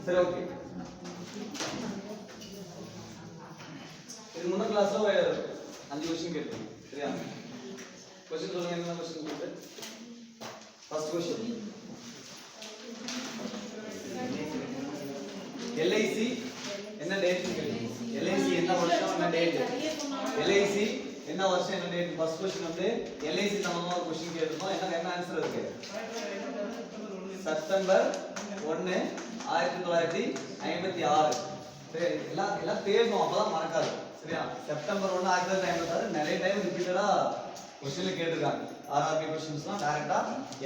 சரி ஓகே. இது முன்ன கிளாஸ்ல 5 क्वेश्चन கேட்டோம் சரியா? क्वेश्चन சொல்லுங்க என்ன क्वेश्चन கேட்டு. ஃபர்ஸ்ட் क्वेश्चन LIC என்ன டேட் கேக்குறீங்க? LIC என்ன வருஷம் என்ன டேட்? LIC என்ன வருஷம் என்ன டேட்? ஃபர்ஸ்ட் क्वेश्चन வந்து LIC சம்பந்தமா ஒரு क्वेश्चन கேட்டிருக்கோம். என்ன ஆன்சர் இருக்கு? செப்டம்பர் 1 1956. சரி எல்லாம் தேடணும் அப்பதான் மறக்காது சரியா? செப்டம்பர் 1 1956 நிறைய டைம் ரிப்பீட்டடா क्वेश्चनல கேட்டிருக்காங்க. ஆர்ஆர்பி क्वेश्चंसலாம் டைரக்டா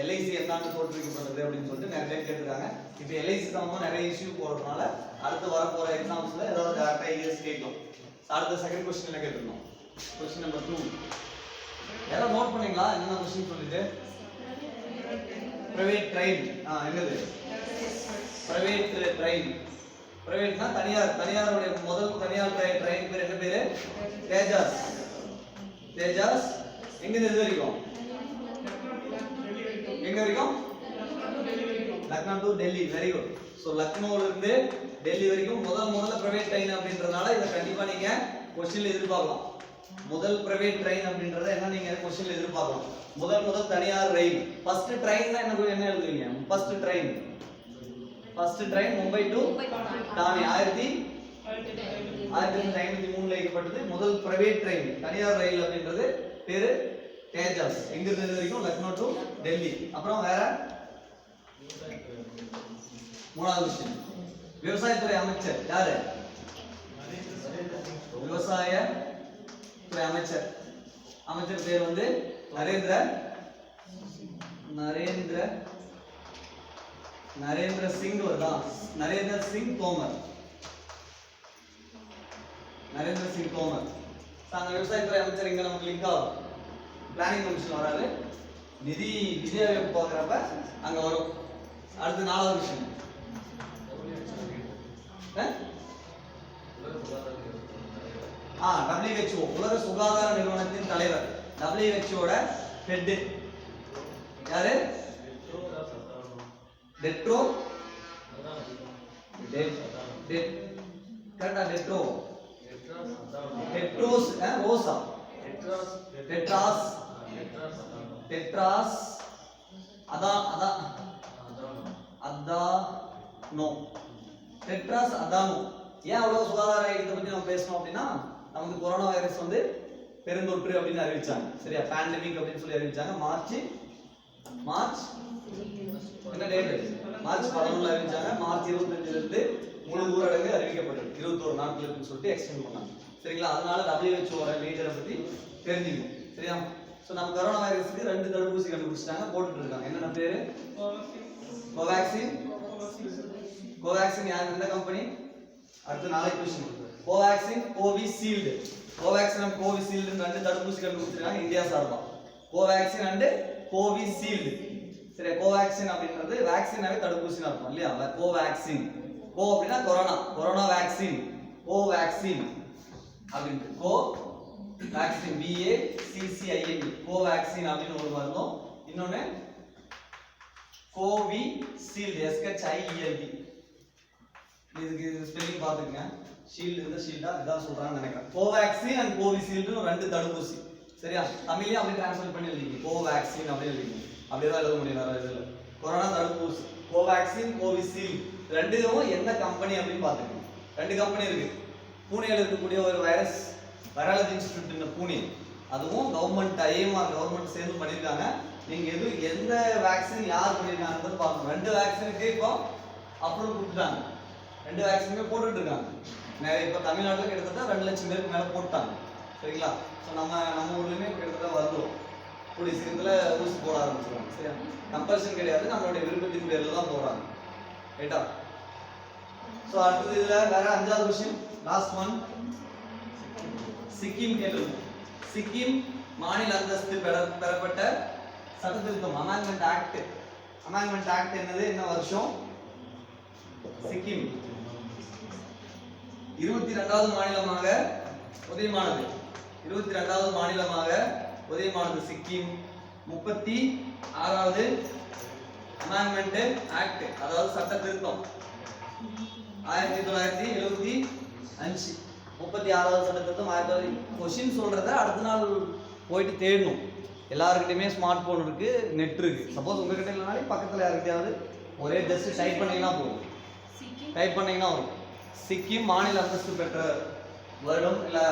LIC என்னன்னு போட்டுருக்கப்படுது அப்படினு சொல்லிட்டு நிறைய டைம் கேட்டிருக்காங்க. இப்போ LIC சம்பந்தமா நிறைய இஷ்யூ போறதுனால அடுத்து வர போற எக்ஸாம்ஸ்ல ஏதாவது டைரக்டா இஎஸ் கேட்கும். அடுத்த செகண்ட் क्वेश्चन என்ன கேட்டிருந்தோம்? क्वेश्चन நம்பர் 2 யாரா நோட் பண்ணீங்களா? என்ன क्वेश्चन சொல்லிட்டு பிரைவேட் ட்ரெயின் என்னது? Private train. பிரைவேட்னா தனியாருடைய முதல் தனியார் ட்ரெயின் பேர் என்ன பேரு? தேஜாஸ். தேஜாஸ் எங்க இருந்து வரைக்கும்? எங்க வரைக்கும்? Lucknow to Delhi. Very good. So லக்னோல இருந்து டெல்லி வரைக்கும் முதல்ல பிரைவேட் ட்ரெயின் அப்படின்றதால இத கண்டிப்பா நீங்க क्वेश्चनல எதிர்பார்க்கலாம். முதல் பிரைவேட் ட்ரெயின் அப்படின்றத என்ன நீங்க क्वेश्चनல எதிர்பார்க்கலாம். முதல் தனியார் ரயில். ஃபர்ஸ்ட் ட்ரெயின்னா என்ன எழுதுவீங்க? ஃபர்ஸ்ட் ட்ரெயின் மும்பை டு தானே 1953ல இயக்கப்பட்டது. முதல் பிரைவேட் ட்ரெயின் தனியார் ரயில் அப்படின்றது பேரு தேஜாஸ். எங்க இருந்து வரைக்கும்? லக்னோ டு டெல்லி. அப்புறம் வேற மூணாவது விஷயம் விவசாயத்துறை அமைச்சர் யாரு? விவசாயத்துறை அமைச்சர் பேர் வந்து நரேந்திர சிங் வருதா? நரேந்திர சிங் தோமர். அந்த விவசாயத்துறை அமைச்சர் இங்க நமக்கு லிங்க் ஆகும். பிளானிங் கமிஷன் வராது, நிதி அமைப்பு பார்க்கறப்ப அங்க வரும். அடுத்து 4வது விஷயம் WHO உலக சுகாதார நிறுவனத்தின் தலைவர். WHO ஓட ஹெட் யாரு? டெட்ரோஸ் அதானோ. ஏன் அவ்வளவு சுகாதார இதை பத்தி நம்ம பேசணும் அப்படின்னா, நமக்கு கொரோனா வைரஸ் வந்து பெருந்தொற்று அப்படின்னு அறிவிச்சாங்க சரியா? பேண்டமிக் அப்படின்னு சொல்லி அறிவிச்சாங்க. மார்ச் என்ன டேட்? மார்ச் 11 அறிவிச்சாங்க. மார்ச் 25ல இருந்து முழு ஊரடங்கு அறிவிக்கப்பட்டது. 21 நாட்களுக்கு சொல்லிட்டு எக்ஸ்டெண்ட் பண்ணாங்க சரிங்களா? அதனால WHO ஓட மேஜரை பத்தி தெரிஞ்சுக்கணும் சரியா? சோ நம்ம கொரோனா வைரஸ்க்கு 2 தடுப்பூசி கண்டுபிடிச்சிட்டாங்க, போட்டுட்டு இருக்காங்க. என்னென்ன பேரு? கோவேக்சின் யார்? எந்த கம்பெனி? அடுத்து 4வது question Covaxin Covishield. Covaxin and Covishield 2 தடுப்பூசி கண்டுபிடிச்சிருக்காங்க இந்தியா சார்பா. கோவேக்சின் அண்ட் கோவிஷீல்டு சரி. கோவேக்சின் அப்படின்றது வேக்சினாவே தடுப்பூசின்னு அர்த்தம் இல்லையா? கோவேக்சின். கோ அப்படினா கொரோனா வேக்சின். கோவேக்சின் அப்படின்ட்டு கோவேக்சின் VACCIN கோவேக்சின் அப்படின்னு ஒரு மருந்தும், இன்னொன்னு கோவிஷீல்டு SHIELD. இதுக்கு ஸ்பெல்லிங் பாத்துக்கங்க. ஷீல்ட் இந்த ஷீல்டா இதான் சொல்றாங்கன்னு நினைக்கிறேன். கோவேக்சின் அண்ட் கோவிஷீல்டு 2 தடுப்பூசி சரியா? தமிழ்லயே அப்படியே ட்ரான்ஸ்லேட் பண்ணி எழுதிங்க. கோவேக்சின் அப்படியே எழுதிங்க. அப்படியே தான் எழுத முடியும். வேற இதுல கொரோனா தடுப்பூசி கோவேக்சின் கோவிஷீல்டு 2வும் என்ன கம்பெனி அப்படின்னு பாத்துக்கங்க. 2 கம்பெனி இருக்கு. பூனேல இருக்கக்கூடிய ஒரு வைராலஜி இன்ஸ்டிடியூட் பூனே, அதுவும் கவர்மெண்ட் ஐஎம்ஆர் கவர்மெண்ட் சேர்ந்து பண்ணிருக்காங்க. நீங்க எந்த வேக்சின் யார் பண்ணிருக்காங்கன்னு பாக்கணும். 2 வேக்சினுக்கு இப்போ அப்ரூவல் கொடுத்துட்டாங்க. 2 வேக்சினுமே போட்டுட்டு இருக்காங்க. நிறைய இப்போ தமிழ்நாட்டில் கிட்டத்தட்ட 2 லட்சம் பேருக்கு மேல போட்டாங்க சரிங்களா? ஸோ நம்ம ஊர்லயுமே கிட்டத்தட்ட வந்துடும். கூடிய சீக்கிரத்துல ஊசி போட ஆரம்பிச்சிருவாங்க சரியா? கம்பல்ஷன் கிடையாது, நம்மளுடைய விருப்பத்தின் பேர்ல தான் போடுறாங்க ரைட்டா? ஸோ அடுத்தது இதுல வேற 5வது விஷயம் லாஸ்ட் ஒன் சிக்கிம் கேட்டிருக்கோம். சிக்கிம் மாநில அந்தஸ்து பெறப்பட்ட சட்டத்திருத்தம் அமெண்ட்மெண்ட் ஆக்ட் என்னது? என்ன வருஷம்? சிக்கிம் 22வது மாநிலமாக உதயமானது. 22வது மாநிலமாக உதயமானது சிக்கிம். 36வது அமெண்ட்மெண்ட் ஆக்ட் அதாவது சட்ட திருத்தம் 1975 36வது சட்டத்திட்டம் 1900 கொஸ்டின் சொல்றத அடுத்த நாள் போயிட்டு தேடணும். எல்லாருக்கிட்டையுமே ஸ்மார்ட் போன் இருக்கு, நெட் இருக்கு. சப்போஸ் உங்ககிட்ட இல்லைனாலே பக்கத்தில் யாருக்கிட்டையாவது ஒரே ஜஸ்ட் டைப் பண்ணீங்கன்னா போதும். டைப் பண்ணீங்கன்னா வரும். சிக்கிம் மாநில அந்தஸ்து பெற்ற வருடம் இல்லை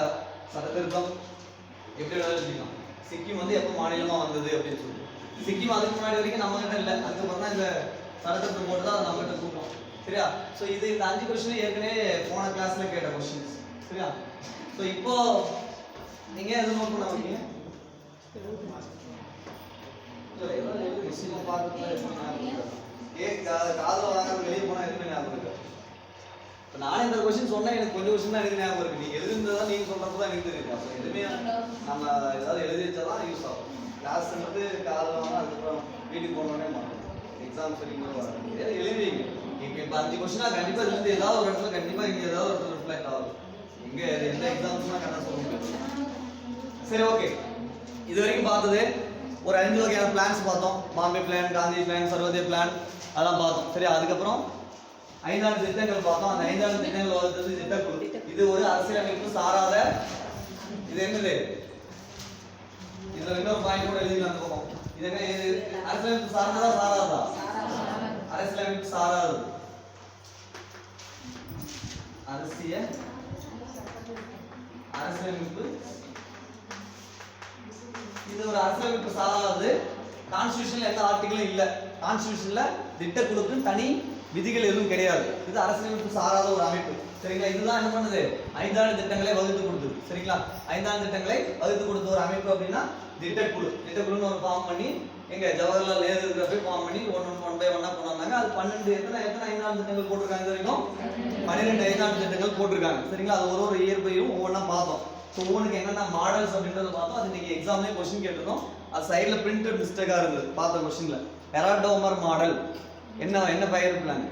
சட்டத்திருத்தம் எப்படி எழுதிக்கலாம். சிக்கிம் வந்து எப்போ மாநிலமாக வந்தது அப்படின்னு சொல்லி. சிக்கிம் அதுக்கு முன்னாடி வரைக்கும் நம்மகிட்ட இல்லை. அதுக்கப்புறம் தான் இந்த சட்டத்திருத்தம் போட்டு தான் நம்மகிட்ட கூட்டோம். சரியா? ஸோ இது இந்த 5 கொஸ்டின் ஏற்கனவே போன கிளாஸ்ல கேட்ட கொஸ்டின்ஸ். சரியா? ஸோ இப்போ நீங்க எது நோட் பண்ண வரீங்க? காதல வாங்காம வெளியே போனா எதுவுமே ஞாபகம் இருக்கு. இப்போ நானே இந்த கொஸ்டின் சொன்னா எனக்கு கொஞ்சம் கொஸ்டின் தான் எனக்கு ஞாபகம் இருக்கு. நீங்க எழுதுனதான் நீங்க சொல்றப்ப தான் எனக்கு தெரியுது. அப்போ எதுவுமே நம்ம ஏதாவது எழுதி வச்சாதான் யூஸ் ஆகும். கிளாஸ் வந்து காதல வாங்க அதுக்கப்புறம் வீட்டுக்கு போனோடனே மாட்டோம். எக்ஸாம் சொல்லிங்க எழுதுவீங்க. இப்போ 5 கொஸ்டினா கண்டிப்பா இருந்து ஏதாவது ஒரு இடத்துல கண்டிப்பா இங்க ஏதாவது ஒரு ரிஃப்ளெக்ட் ஆகும். இங்க எந்த எக்ஸாம்ஸ்லாம் கரெக்டாக சொல்ல முடியாது. சரி, ஓகே. இது வரைக்கும் பார்த்தது ஒரு 5 வகையான பிளான்ஸ் பார்த்தோம். Bombay plan, Gandhi plan, Sarvodaya plan அதெல்லாம் பார்த்தோம். சரி, அதுக்கப்புறம் 5 ஆண்டு திட்டங்கள் பார்த்தோம். அந்த 5 ஆண்டு திட்டங்கள் வந்து திட்டக்குழு. இது ஒரு அரசியலமைப்பு சாராத, இது என்னது? இதுல இன்னொரு பாயிண்ட் கூட எழுதிக்கலாம் போகும். இது என்ன? இது அரசியலமைப்பு சார்ந்ததா சாராதா? அரசியலமைப்பு சாராது. அரசியலமைப்பு இது ஒரு அரசியலமைப்பு சாராது. கான்ஸ்டிடியூஷன்ல எந்த ஆர்டிகிளும் இல்ல. கான்ஸ்டிடியூஷன்ல திட்டக்குழுக்கு தனி விதிகள் எதுவும் கிடையாது. இது அரசியலமைப்பு சாராத ஒரு அமைப்பு. சரிங்களா? இதுதான் என்ன பண்ணுது? 5 ஆண்டு திட்டங்களை வகுத்து கொடுத்தது. சரிங்களா? 5 ஆண்டு திட்டங்களை வகுத்து கொடுத்த ஒரு அமைப்பு அப்படின்னா திட்டக்குழு. திட்டக்குழுன்னு ஒரு ஃபார்ம் பண்ணி எங்க ஜவஹர்லால் நேரு இருக்கிறப்ப ஃபார்ம் பண்ணி ஒன் பை ஒன்னா கொண்டு வந்தாங்க. அது 12 எத்தனை 5 ஆண்டு திட்டங்கள் போட்டிருக்காங்க. இது வரைக்கும் 12 5 ஆண்டு திட்டங்கள் போட்டிருக்காங்க. சரிங்களா? அது ஒரு இயர் பையும் ஒவ்வொன்றா பார்த்தோம். ஸோ ஒவ்வொன்றுக்கு என்னென்ன மாடல்ஸ் அப்படின்றத பார்த்தோம். அது இன்னைக்கு எக்ஸாம்லேயே கொஸ்டின் கேட்டிருந்தோம். அது சைடில் பிரிண்டட் மிஸ்டேக்காக இருந்தது பார்த்த கொஸ்டின்ல. ஹெரால்டோமர் மாடல் என்ன பெயர் பிளான்?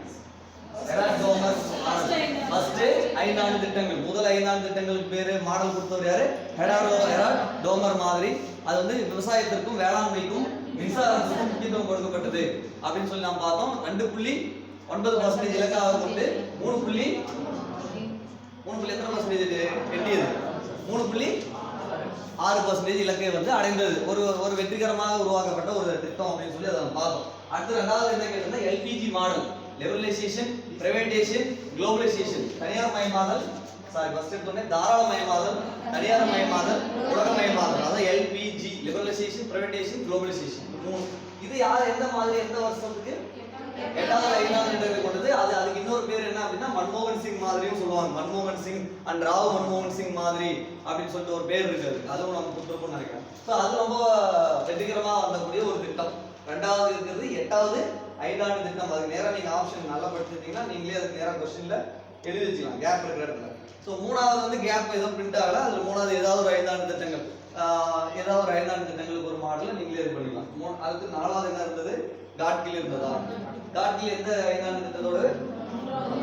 ஹெரால்டோமர் மாடல். ஃபர்ஸ்ட் 5 ஆண்டு திட்டங்கள், முதல் 5 ஆண்டு திட்டங்களுக்கு பேரு மாடல் கொடுத்தவர் யாரு? ஹெரால்டோமர் மாதிரி. அது வந்து விவசாயத்திற்கும் வேளாண்மைக்கும் மின்சாரத்துக்கும் முக்கியத்துவம் கொடுக்கப்பட்டது அப்படின்னு சொல்லி நாம் பார்த்தோம். 2.9% இலக்காக கொண்டு 3 எத்தனை % எட்டியது? 3.6% இலக்கை வந்து அடைந்தது. ஒரு வெற்றிகரமாக உருவாக்கப்பட்ட ஒரு திட்டம் அப்படின்னு சொல்லி அதை பார்த்தோம். அடுத்து 2வது என்ன கேட்டா LPG model. Liberalisation, privatisation, globalisation. தனியார் மயமாதல், ஃபர்ஸ்ட் எடுத்தோடனே தாராளமயமாதல், தனியார் மயமாதல், உலகமயமாதல். அதான் எல்பிஜி, லிபரலைசேஷன், பிரைவேடைசேஷன், குளோபலைசேஷன். 3. இது யார் எந்த மாதிரி எந்த வருஷத்துக்கு? 8வது 5வது திட்டங்களை கொண்டது. அதுக்கு இன்னொரு பேர் என்ன அப்படின்னா மன்மோகன் சிங் மாதிரியும் சொல்லுவாங்க. மன்மோகன் சிங் அண்ட் ராவ் மன்மோகன் சிங் மாதிரி அப்படின்னு சொல்லிட்டு ஒரு பேர் இருக்காது. அதுவும் நம்ம கொடுத்துருப்போம்னு நினைக்கிறேன். ஸோ அது ரொம்ப வெற்றிகரமாக வந்தக்கூடிய ஒரு திட்டம். 2வது இருக்கிறது 8வது 5 ஆண்டு திட்டம். அதுக்கு நேரம் நீங்க ஆப்ஷன் நல்லா படிச்சிருந்தீங்கன்னா நீங்களே அதுக்கு நேரம் கொஸ்டின்ல எழுதி வச்சுக்கலாம் கேப் இருக்கிற இடத்துல. ஸோ 3வது வந்து கேப் ஏதோ பிரிண்ட் ஆகல. அதுல 3வது ஏதாவது ஒரு 5 ஆண்டு திட்டங்கள், ஏதாவது ஒரு 5 ஆண்டு திட்டங்களுக்கு ஒரு மாடல நீங்களே இது பண்ணிக்கலாம். அதுக்கு 4வது என்ன இருந்தது? காட்கில் இருந்ததா? காட்கில் எந்த 5 ஆண்டு திட்டத்தோட?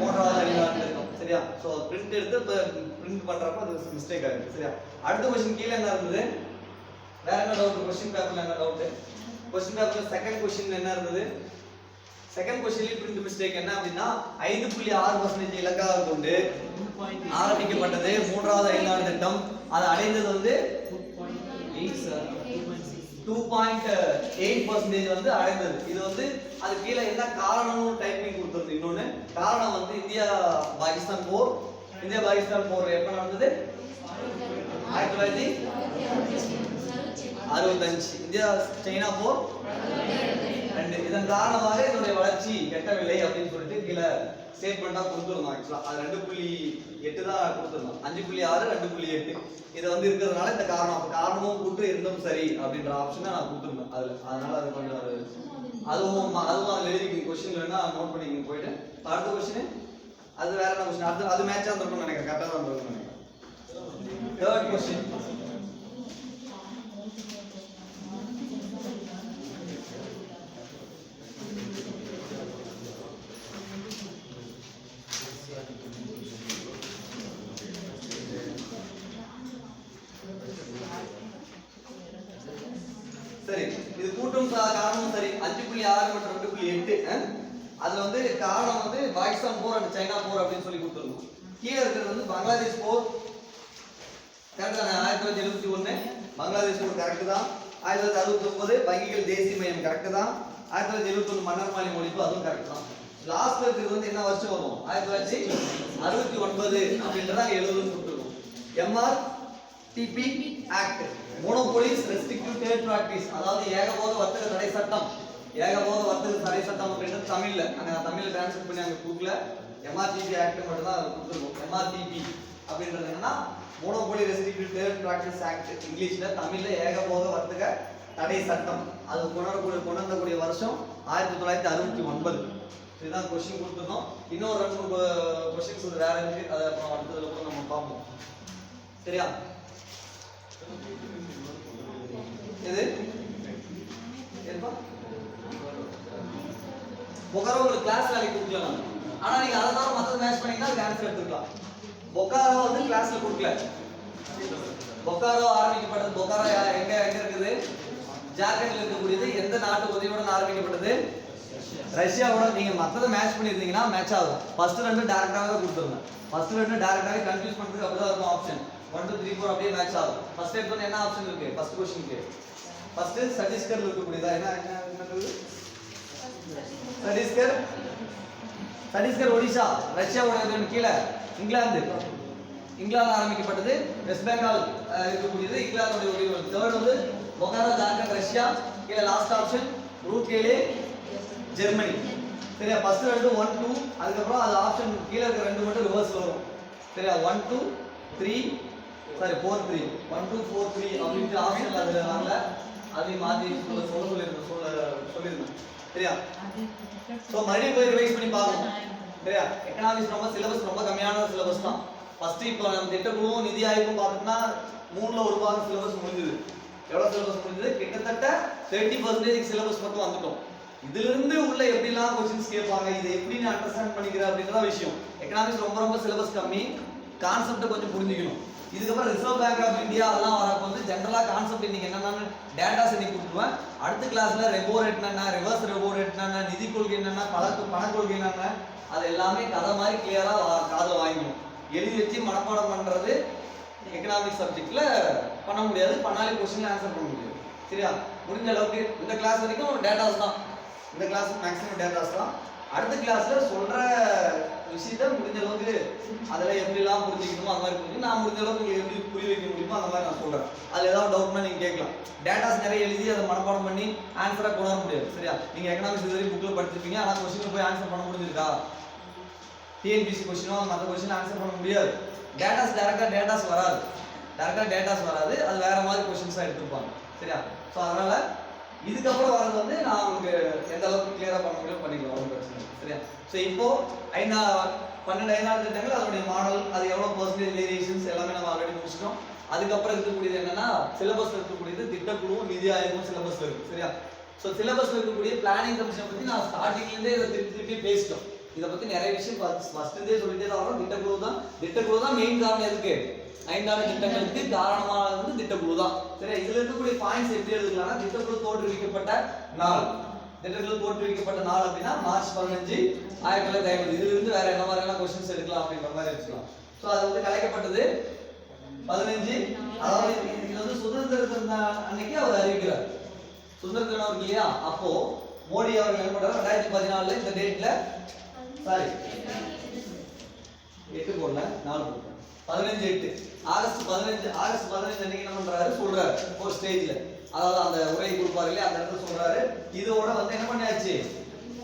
3வது 5 ஆண்டு திட்டம். சரியா? ஸோ பிரிண்ட் எடுத்து பிரிண்ட் பண்றப்ப அது மிஸ்டேக் ஆயிருக்கு. சரியா? அடுத்த கொஸ்டின் கீழே என்ன இருந்தது? வேற என்ன டவுட்? கொஸ்டின் பேப்பர்ல என்ன டவுட்? கொஸ்டின் பேப்பர்ல செகண்ட் கொஸ்டின் என்ன இருந்தது? செகண்ட் கொஸ்டின்ல பிரிண்ட் மிஸ்டேக் என்ன அப்படின்னா 5.6% இலக்காக கொண்டு ஆரம்பிக்கப்பட்டது 3வது 5 ஆண்டு திட்டம். அது அடைந்தது வந்து 2.8% வந்து அடைந்தது. இது வந்து அது கீழே என்ன காரணம்னு டைப்பிங் கொடுத்துருக்கு. இன்னொன்னு காரணம் வந்து இந்தியா பாகிஸ்தான் போர் எப்ப நடந்தது? 1965. இந்தியா சைனா போர் 2. இதன் காரணமாக இதனுடைய வளர்ச்சி எட்டவில்லை அப்படின்னு சொல்லிட்டு கீழே ஸ்டேட்மெண்டா கொடுத்துருந்தோம். ஆக்சுவலா அது 2.8 தான் கொடுத்துருந்தோம். 5.6 2.8 இது வந்து இருக்கிறதுனால இந்த காரணமும் கூட்டு இருந்தும் சரி அப்படின்ற ஆப்ஷனை நான் கொடுத்துருந்தேன் அதுல. அதனால அது கொஞ்சம் அதுவும் அதில் எழுதிக்கிங்க. கொஸ்டின் வேணா நோட் பண்ணிக்கிங்க போயிட்டு. அடுத்த கொஸ்டின் அது வேற என்ன கொஸ்டின்? அது மேட்சா இருந்திருக்கும்னு நினைக்கிறேன். கரெக்டாக தான் இருந்திருக்கும்னு நினைக்கிறேன். 3rd கொஸ்டின் சரி. இது கூட்டும் காரணமும் சரி. 5.6 மற்றும் 2.8 அதுல வந்து காரணம் வந்து பாகிஸ்தான் போர் அண்ட் சைனா போர் அப்படின்னு சொல்லி கொடுத்துருக்கோம். கீழே இருக்கிறது வந்து பங்களாதேஷ் போர். கரெக்ட் தானே? 1971 பங்களாதேஷ் போர் கரெக்ட் தான். 1969 வங்கிகள் தேசிய மையம் கரெக்ட் தான். 1971 மன்னர் மாளிகை ஒழிப்பு அதுவும் கரெக்ட் தான். லாஸ்ட்ல இருக்கிறது வந்து என்ன வருஷம் வரும்? 1969 அப்படின்றத அங்க எழுதுன்னு கொடுத்துருக்கோம். MRTP act, monopolies restrictive trade practice, அதாவது ஏகபோத வர்த்தக தடை சட்டம். ஏகபோத வர்த்தக தடை சட்டம் அப்படின்றது தமிழ்ல, அங்க தமிழ்ல டிரான்ஸ்லேட் பண்ணி அங்க கொடுக்கல. MRTP ஆக்ட் மட்டும் தான் கொடுத்துருக்கோம். MRTP அப்படின்றது என்னன்னா monopoly restrictive trade practice act, இங்கிலீஷ்ல, தமிழ்ல ஏகபோத வர்த்தக தடை சட்டம். அது கொண்டாடக்கூடிய வருஷம் 1969. இதுதான் क्वेश्चन கொடுத்துறோம். இன்னொரு 2 क्वेश्चंस வேற இருக்கு, அத அப்புறம் அடுத்ததுல கூட நம்ம பாப்போம். சரியா? எது ஏப்பா பொகாரோ உங்களுக்கு கிளாஸ் வேலைக்கு கொடுக்கலாம். ஆனா நீங்க அத தான் மத்த மேட்ச் பண்ணீங்கன்னா அது ஆன்சர் எடுத்துக்கலாம். பொகாரோ வந்து கிளாஸ்ல கொடுக்கல. பொகாரோ ஆரம்பிக்கப்பட்டது, பொகாரோ எங்க இருக்குது? ஜார்க்கண்ட்ல இருக்கக்கூடியது. எந்த நாட்டு உதவியுடன் ஆரம்பிக்கப்பட்டது? ரஷ்யாவோட. நீங்க மத்தத மேட்ச் பண்ணிருந்தீங்கன்னா மேட்ச் ஆகும். ஃபர்ஸ்ட் 2 டைரக்டாவே கொடுத்துருங்க. ஃபர்ஸ்ட் 2 டைரக்டாவே கன்ஃபியூஸ் பண்றதுக்கு அப்படிதான் இருக்கும் ஆப்ஷன். 1 2 3 4 அப்படியே மேட்ச் ஆகும். ஃபர்ஸ்ட் எடுத்தோம் என்ன ஆப்ஷன் இருக்கு? ஃபர்ஸ்ட் क्वेश्चनக்கு ஃபர்ஸ்ட் சத்தீஸ்கர்ல இருக்கக்கூடியதா என்னது? சத்தீஸ்கர் ஒடிஷா. ரஷ்யாவோட கீழ இங்கிலாந்து ஆரம்பிக்கப்பட்டது. வெஸ்ட் பெங்கால் இருக்கக்கூடியது இங்கிலாந்தோட உதவி. தேர்ட் வந்து பொகாரோ ஜார்க்கண்ட் ரஷ்யா. கீழ லாஸ்ட் ஆப்ஷன் ரூகேலே ஜெர்மனி. சரியா? ஃபர்ஸ்ட் 2 1 2, அதுக்கு அப்புறம் அது ஆப்ஷன் கீழ இருக்க 2 மட்டும் ரிவர்ஸ் வரும். சரியா? 1 2 3 சாரி 4 3 1 2 4 3 அப்படிங்க ஆப்ஷன்ல அதுல வரல. அதை மாத்தி சொல்லிருந்தேன். சரியா? சோ மறுபடியும் போய் ரிவைஸ் பண்ணி பாருங்க. சரியா? எகனாமிக்ஸ் ரொம்ப சிலபஸ் ரொம்ப கம்மியான சிலபஸ் தான். ஃபர்ஸ்ட் இப்போ நம்ம திட்டக்குழுவும் நிதி ஆயோக்கும் பார்த்தோம்னா 3ல ஒரு பாகம் சிலபஸ் முடிஞ்சது. எவ்வளவு சிலபஸ் முடிஞ்சது? கிட்டத்தட்ட 30% சிலபஸ் மட்டும் வந்துட்டோம். இதுல இருந்து உள்ள எப்படிலாம் क्वेश्चंस கேட்பாங்க, இதை எப்படி நான் அண்டர்ஸ்டாண்ட் பண்ணிக்கிறேன் அப்படிங்கறத விஷயம். எகனாமிக்ஸ் ரொம்ப சிலபஸ் கம்மி, கான்செப்ட் கொஞ்சம் புரிஞ்சுக்கணும். இதுக்கு அப்புறம் ரிசர்வ் பேங்க் ஆஃப் இந்தியா அதெல்லாம் வரப்போ வந்து ஜெனரலா கான்செப்ட் இன்னைக்கு என்னன்னா டேட்டாஸ் இன்னைக்கு கொடுத்துருவேன். அடுத்த கிளாஸ்ல ரெப்போ ரேட் என்ன, ரிவர்ஸ் ரெப்போ ரேட் என்ன, நிதி கொள்கை என்னன்னா, பண கொள்கை என்னன்னா, அது எல்லாமே கதை மாதிரி கிளியரா காதுல வாங்கிக்கணும். எழுதி வச்சு மனப்பாடம் பண்றது எகனாமிக்ஸ் சப்ஜெக்ட்ல பண்ண முடியாது. பண்ணாலே क्वेश्चन ஆன்சர் பண்ண முடியாது. சரியா? முடிஞ்ச அளவுக்கு இந்த கிளாஸ் வரைக்கும் டேட்டாஸ் தான். இந்த கிளாஸ் மேக்ஸிமம் டேட்டாஸ் தான். அடுத்த கிளாஸ்ல சொல்ற விஷயத்தை முடிஞ்ச அளவுக்கு அதில் எப்படிலாம் புரிஞ்சுக்கணுமோ அந்த மாதிரி புரிஞ்சு நான் முடிஞ்ச அளவுக்கு உங்களுக்கு எப்படி புரிய வைக்க முடியுமோ அந்த மாதிரி நான் சொல்றேன். அது ஏதாவது டவுட்னா நீங்க கேட்கலாம். டேட்டாஸ் நிறைய எழுதி அதை மனப்பாடம் பண்ணி ஆன்சரா கொண்டு வர முடியாது. சரியா? நீங்க எகனாமிக்ஸ் இதுவரை புக்ல படிச்சிருப்பீங்க, ஆனா क्वेश्चन போய் ஆன்சர் பண்ண முடிஞ்சிருக்கா? டிஎன்பிசி क्वेश्चனோ மற்ற क्वेश्चन ஆன்சர் பண்ண முடியாது. டேட்டாஸ் டேட்டாஸ் வராது. அது வேற மாதிரி क्वेश्चंस எடுத்துப்பாங்க. சரியா? ஸோ அதனால இதுக்கப்புறம் வரது வந்து நான் உங்களுக்கு எந்த அளவுக்கு கிளியரா பண்ண முடியும் பண்ணிக்கலாம், ஒன்றும் பிரச்சனை இல்லை. சரியா? ஸோ இப்போ 12 ஐந்தாவது திட்டங்கள், அதனுடைய மாடல், அது எவ்வளவு பர்சன்டேஜ் வேரியேஷன்ஸ் எல்லாமே நம்ம ஆல்ரெடி முடிச்சிட்டோம். அதுக்கப்புறம் இருக்கக்கூடியது என்னன்னா சிலபஸ்ல இருக்கக்கூடியது திட்டக்குழுவும் நிதி ஆயோகம் சிலபஸ்ல இருக்கு. சரியா? ஸோ சிலபஸ்ல இருக்கக்கூடிய பிளானிங் கமிஷன் பத்தி நான் ஸ்டார்டிங்ல இருந்தே இதை திருப்பி பேசிட்டோம். இதை பத்தி நிறைய விஷயம் ஃபர்ஸ்ட் இருந்தே சொல்லிட்டே தான் வரோம். திட்டக்குழு தான் மெயின் காரணம். எதுக்கு? 5 திட்டங்களுக்கு காரணமாக வந்து திட்டக்குழு தான். சரியா? இதுல இருக்கக்கூடிய பாயிண்ட்ஸ் எப்படி எழுதுக்கலாம்னா, திட்டக்குழு தோற்றுவிக்கப்பட்ட நாள் அப்படின்னா மார்ச் 15 1950. இதுல இருந்து வேற என்ன மாதிரியான क्वेश्चंस எடுக்கலாம் அப்படின்ற மாதிரி எடுத்துக்கலாம். சோ அது வந்து கலைக்கப்பட்டது 15, அதாவது இது வந்து சுதந்திர தின அன்னைக்கு அவர் அறிவிக்கிறார். சுதந்திர தினம் இருக்கு இல்லையா? அப்போ மோடி அவர்கள் என்ன பண்றாரு? 2014 இந்த டேட்ல சாரி 8 போடல 4 போட்டேன். 15/8 ஆகஸ்ட் 15 அன்னைக்கு என்ன பண்றாரு? சொல்றாரு ஒரு ஸ்டேஜ்ல, அதாவது அந்த உரை கொடுப்பாரு இல்லையா, அந்த இடத்துல சொல்றாரு. இதோட வந்து என்ன பண்ணியாச்சு?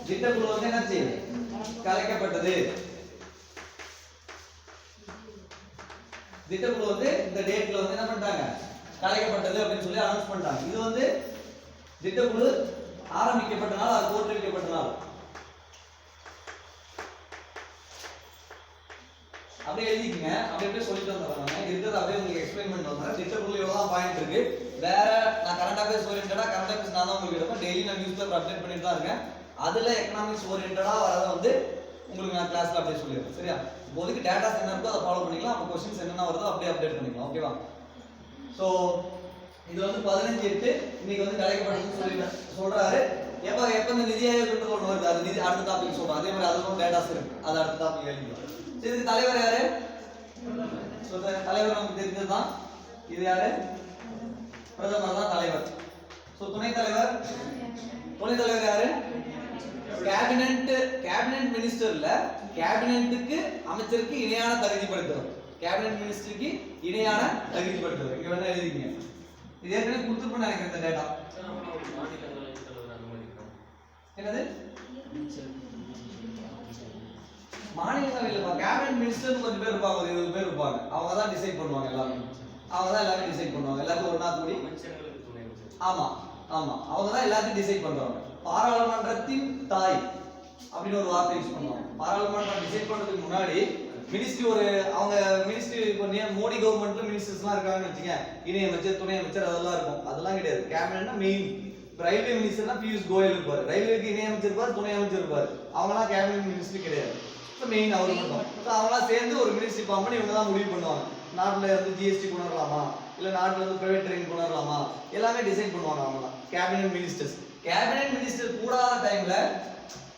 திட்டக்குழு வந்து என்னாச்சு? கலைக்கப்பட்டது. திட்டக்குழு வந்து இந்த டேட்ல வந்து என்ன பண்ணிட்டாங்க? கலைக்கப்பட்டது அப்படின்னு சொல்லி அனௌன்ஸ் பண்ணிட்டாங்க. இது வந்து திட்டக்குழு ஆரம்பிக்கப்பட்ட நாள், அது தோற்றுவிக்கப்பட்ட நாள். அப்படியே எழுதிக்கங்க. அப்படியே சொல்லிட்டு வந்துடுறாங்க. இருக்கிறது அப்படியே உங்களுக்கு எக்ஸ்பிளைன் பண்ணிட்டு வந்தாங்க. திட்டக்குழு எவ்வளவு பாயிண்ட் இருக்கு. வேற நான் கரண்ட் அஃபேர்ஸ் ஓரியன்டா கரண்ட் அஃபேர்ஸ் நான் தான் உங்களுக்கு எடுப்பேன். டெய்லி நான் நியூஸ் பேப்பர் அப்டேட் பண்ணிட்டு தான் இருக்கேன். அதுல எக்கனாமிக்ஸ் ஓரியன்டா வரத வந்து உங்களுக்கு நான் கிளாஸ்ல அப்படியே சொல்லிடுறேன். சரியா? இப்போதைக்கு டேட்டாஸ் என்ன இருக்கோ அதை ஃபாலோ பண்ணிக்கலாம். அப்போ क्वेश्चंस என்னென்ன வருதோ அப்படியே அப்டேட் பண்ணிக்கலாம். ஓகேவா? சோ இது வந்து 15/8 இன்னைக்கு வந்து கலைக்கப்பட்டதுன்னு சொல்றாரு. எப்ப இந்த நிதி ஆயோகன்றது ஒன்று வருது. அது இது அடுத்த டாபிக் சொல்றேன். அதே மாதிரி அதுவும் டேட்டாஸ் இருக்கு, அது அடுத்த டாபிக் எழுதிக்கலாம். இதுக்கு தலைவர் யாரு? தலைவர் நமக்கு தெரிஞ்சதுதான். இது யாரு? பிரதமர் தான் தலைவர். சோ துணைத் தலைவர் யாரு? கேபினெட் மினிஸ்டர்ல கேபினெட்டுக்கு அமைச்சருக்கு இணையான தகுதி படுத்துறோம். கேபினெட் மினிஸ்டருக்கு இணையான தகுதி படுத்துறோம். இங்க வேணா எழுதிக்கங்க. இது ஏற்கனவே கொடுத்துருப்பேன் நினைக்கிறேன் இந்த டேட்டா. என்னது மாநிலங்களவையில் கேபினெட் மினிஸ்டர் கொஞ்சம் பேர் இருப்பாங்க, ஒரு 20 பேர் இருப்பாங்க. அவங்க தான் டிசைட் பண்ணுவாங்க எல்லாமே. அவங்க தான் எல்லாமே டிசைட் பண்ணுவாங்க. எல்லாத்தையும் ஒண்ணா கூடி ஆமா ஆமா அவங்க தான் எல்லாத்தையும் டிசைட் பண்றாங்க. பாராளுமன்றத்தின் தாய் அப்படின்னு ஒரு வார்த்தை யூஸ் பண்ணுவாங்க. பாராளுமன்றம் டிசைட் பண்றதுக்கு முன்னாடி மினிஸ்ட்ரி அவங்க மினிஸ்ட்ரி மோடி கவர்மெண்ட்ல மினிஸ்டர்ஸ்லாம் இருக்காங்கன்னு வச்சுங்க, இணை அமைச்சர் துணை அமைச்சர் அதெல்லாம் இருக்கும். அதெல்லாம் கிடையாது. கேபினெட்னா மெயின். ரயில்வே மினிஸ்டர்னா பியூஷ் கோயல் இருப்பாரு, ரயில்வேக்கு இணை அமைச்சர் இருப்பாரு, துணை அமைச்சர் இருப்பாரு. அவங்களாம் கேபினெட் மினிஸ்ட்ரி கிடையாது. மெயின் அவர் மட்டும். அவங்களாம் சேர்ந்து ஒரு மினிஸ்ட்ரி ஃபார்ம் பண்ணி இவங்க தான் முடிவு பண்ணுவாங்க. நாட்டுல இருந்து ஜிஎஸ்டி கொண்டு வரலாமா, இல்ல நாட்டுல இருந்து பிரைவேட் ட்ரெயின் கொண்டு வரலாமா, எல்லாமே டிசைட் பண்ணுவாங்க. அவங்க கேபினெட் மினிஸ்டர்ஸ். கேபினெட் மினிஸ்டர் கூடாத டைம்ல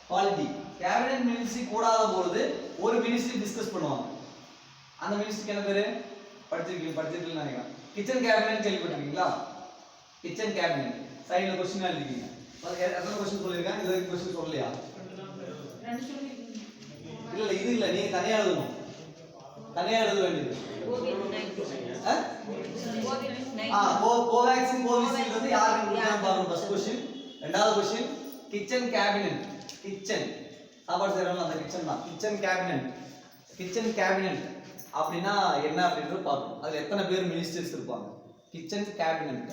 பாலிட்டி கேபினெட் மினிஸ்ட்ரி கூடாத பொழுது ஒரு மினிஸ்ட்ரி டிஸ்கஸ் பண்ணுவாங்க. அந்த மினிஸ்ட்ரிக்கு என்ன பேரு? படிச்சிருக்கீங்கன்னு நினைக்கிறேன். கிச்சன் கேபினெட் கேள்விப்பட்டிருக்கீங்களா? Kitchen cabinet. சைடுல क्वेश्चन எழுதிக்கீங்க. எத்தனை क्वेश्चन சொல்லிருக்கேன்? இது வரைக்கும் क्वेश्चन சொல்லலையா? இல்ல இது இல்ல, நீங்க தனியா எழுதணும். தனியா எழுத வேண்டியது. கோவேக்சின் கோவிஷீல்டு வந்து யாருக்கு கொடுத்தாங்க பாருங்க. First question. ரெண்டாவது क्वेश्चन கிச்சன் கேபினெட். கிச்சன் சாப்பாடு செய்றவங்க அந்த கிச்சன் தான். கிச்சன் கேபினெட் அப்படினா என்ன அப்படின்றது பார்ப்போம். அதுல எத்தனை பேர் மினிஸ்டர்ஸ் இருப்பாங்க? Kitchen cabinet.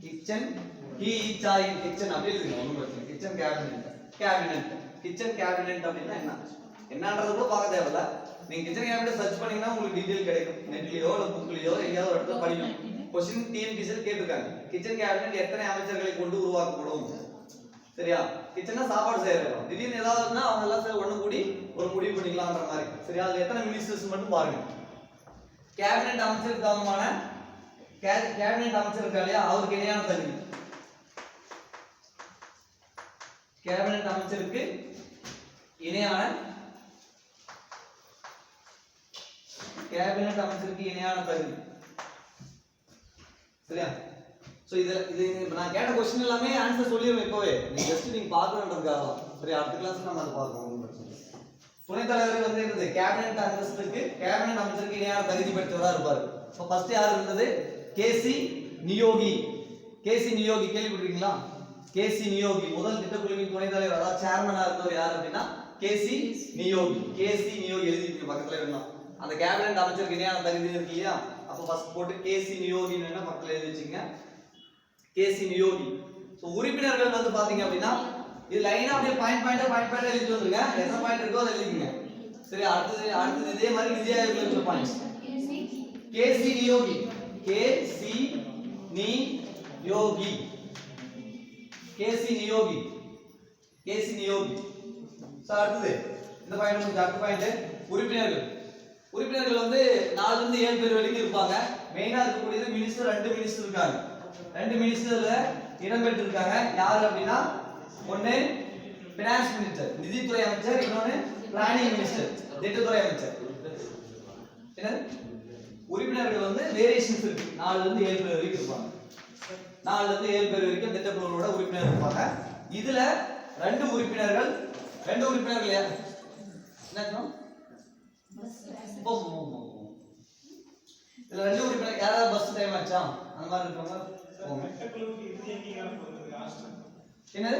Kitchen he Sai kitchen அப்படி எழுதுங்க. ஒண்ணும் பிரச்சனை. கிச்சன் கேபினெட் அப்படினா என்னன்றது கூட பார்க்க தேவையில்ல. நீங்க கிச்சன் கேபினெட் சர்ச் பண்ணீங்கன்னா உங்களுக்கு டீடைல் கிடைக்கும். நெட்லயோ இல்ல புக்லயோ எங்கயாவது ஒரு இடத்துல படிக்கணும். क्वेश्चन டிஎன்பிஎஸ்சி கேட்டிருக்காங்க. கிச்சன் கேபினெட் எத்தனை அமைச்சர்களை கொண்டு உருவாக்கப்படும்? சரியா? கிச்சன்னா சாப்பாடு செய்யறோம். திடீர்னு ஏதாவதுன்னா அவங்க எல்லாம் சேர்ந்து ஒண்ணு கூடி ஒரு முடிவு பண்ணிக்கலாம்ன்ற மாதிரி. சரியா? அதுல எத்தனை மினிஸ்டர்ஸ் மட்டும் பாருங்க. கேபினெட் அமைச்சருக்கு தகுமான கேபினெட் அமைச்சர் இருக்கா இல்லையா, அவருக்கு இணையான தகுதி. கேபினெட் அமைச்சருக்கு இணையான தகுதி. சரியா? சோ இது நான் கேட்ட क्वेश्चन எல்லாமே ஆன்சர் சொல்லிருவேன் இப்பவே. நீங்க ஜஸ்ட் நீங்க பார்க்கறதுக்காக தான். சரி, அடுத்த கிளாஸ்ல நம்ம அத பார்ப்போம். துணைத் தலைவர் வந்து என்னது? கேபினெட் அமைச்சருக்கு இணையான தகுதி பெற்றவரா இருப்பாரு. சோ ஃபர்ஸ்ட் யார் இருந்தது? கேசி நியோகி. கேள்விப்பட்டிருக்கீங்களா? கேசி நியோகி முதல் திட்டக்குழுவின் துணைத் தலைவர், அதாவது சேர்மனா இருந்தவர் யார் அப்படின்னா கேசி நியோகி. எழுதிட்டு பக்கத்துல இருந்தா அந்த கேபினெட் அமைச்சருக்கு இணையான தகுதி இருக்கு இல்லையா, அப்ப ஃபர்ஸ்ட் போட்டு கேசி நியோகின்னு என்ன பக்கத்துல எழுதி வச்சுங்க. கேசி நியோகி. சோ உறுப்பினர்கள் வந்து பாத்தீங்க அப்படின்னா இது லைனா அப்படியே பாயிண்ட் எழுதிட்டு வந்துருங்க. என்ன பாயிண்ட் இருக்கோ அதை எழுதிக்கங்க. சரி, அடுத்து இதே மாதிரி நிதி ஆயோக்ல இருக்க பாயிண்ட்ஸ். கேசி நியோகி. சோ அடுத்து இந்த பாயிண்ட் வந்து அடுத்த பாயிண்ட் உறுப்பினர்கள் வந்து 4 ல இருந்து 7 பேர் வரைக்கும் இருப்பாங்க. மெயினா இருக்கக்கூடியது மினிஸ்டர். 2 மினிஸ்டர் இருக்காங்க. 2 மினிஸ்டர்ல இடம் பெற்றிருக்காங்க. யார் அப்படின்னா ஒன்னு ஃபைனான்ஸ் மினிஸ்டர் நிதித்துறை அமைச்சர், இன்னொன்னு பிளானிங் மினிஸ்டர் திட்டத்துறை அமைச்சர். என்ன உறுப்பினர்கள் வந்து வேரியேஷன்ஸ் இருக்கு. 4 ல இருந்து 7 பேர் வரைக்கும் இருப்பாங்க. 4 ல இருந்து 7 பேர் வரைக்கும் திட்டக்குழுவோட உறுப்பினர் இருப்பாங்க. இதுல 2 உறுப்பினர்கள் யார்? என்னன்னா இதுல 2 உறுப்பினர் யாராவது பஸ் டைம் ஆச்சா அந்த மாதிரி இருக்கவங்க என்னது?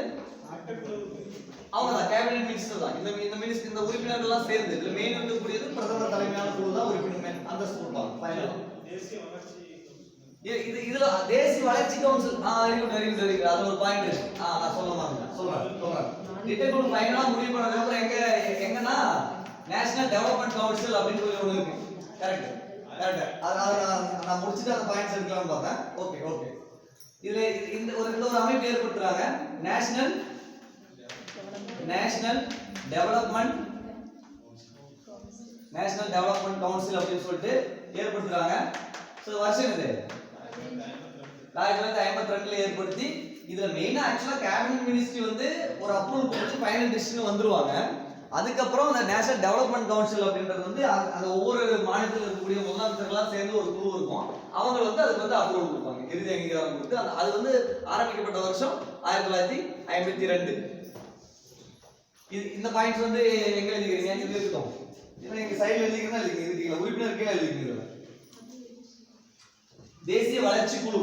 அவங்க தான் கேபினெட் மினிஸ்டர் தான். இந்த மினிஸ்டர் இந்த உறுப்பினர்கள் எல்லாம் சேர்ந்து இதுல மெயின் வந்து கூடியது பிரதமர் தலைமையிலான குழு தான் உறுப்பினர் அந்த கொடுப்பாங்க. ஃபைனல் இதுல தேசிய வளர்ச்சி கவுன்சில் வெரி குட் அது ஒரு பாயிண்ட் இருக்கு. நான் சொல்றேன். திட்டக்குழு ஃபைனலா முடிவு பண்ணதுக்கு அப்புறம் எங்கன்னா நேஷனல் டெவலப்மென்ட் கவுன்சில் அப்படின்னு சொல்லி ஒண்ணு இருக்கு. கரெக்ட். அத நான் முடிச்சிட்டு அந்த பாயிண்ட்ஸ் எடுக்கலாம்னு பார்த்தேன். ஓகே. இதுல இந்த ஒரு அமைப்பு ஏற்படுத்துறாங்க. நேஷனல் டெவலப்மென்ட் கவுன்சில் அப்படின்னு சொல்லிட்டு ஏற்படுத்துறாங்க. சோ வருஷம் இது 1952ல ஏற்படுத்தி இதுல மெயினா ஆக்சுவலா கேபினட் மினிஸ்ட்ரி வந்து ஒரு அப்ரூவல் கொடுத்து ஃபைனல் டிசிஷன் வந்துருவாங்க. அதுக்கப்புறம் அந்த நேஷனல் டெவலப்மெண்ட் கவுன்சில் அப்படின்றது வந்து அந்த ஒவ்வொரு மாநிலத்தில் இருக்கக்கூடிய முதலமைச்சர்கள்லாம் சேர்ந்து ஒரு குழு இருக்கும். அவங்க வந்து அதுக்கு வந்து அப்ரூவல் கொடுப்பாங்க, இறுதி அங்கீகாரம் கொடுத்து. அது வந்து ஆரம்பிக்கப்பட்ட வருஷம் 1952. இது இந்த பாயிண்ட்ஸ் வந்து எங்க எழுதிக்கிறீங்க? இது இருக்கட்டும். நீங்க சைடுல எழுதிக்கிறதா எழுதிக்கிறீங்க, உறுப்பினர் கீழே எழுதிக்கிறீங்க. தேசிய வளர்ச்சி குழு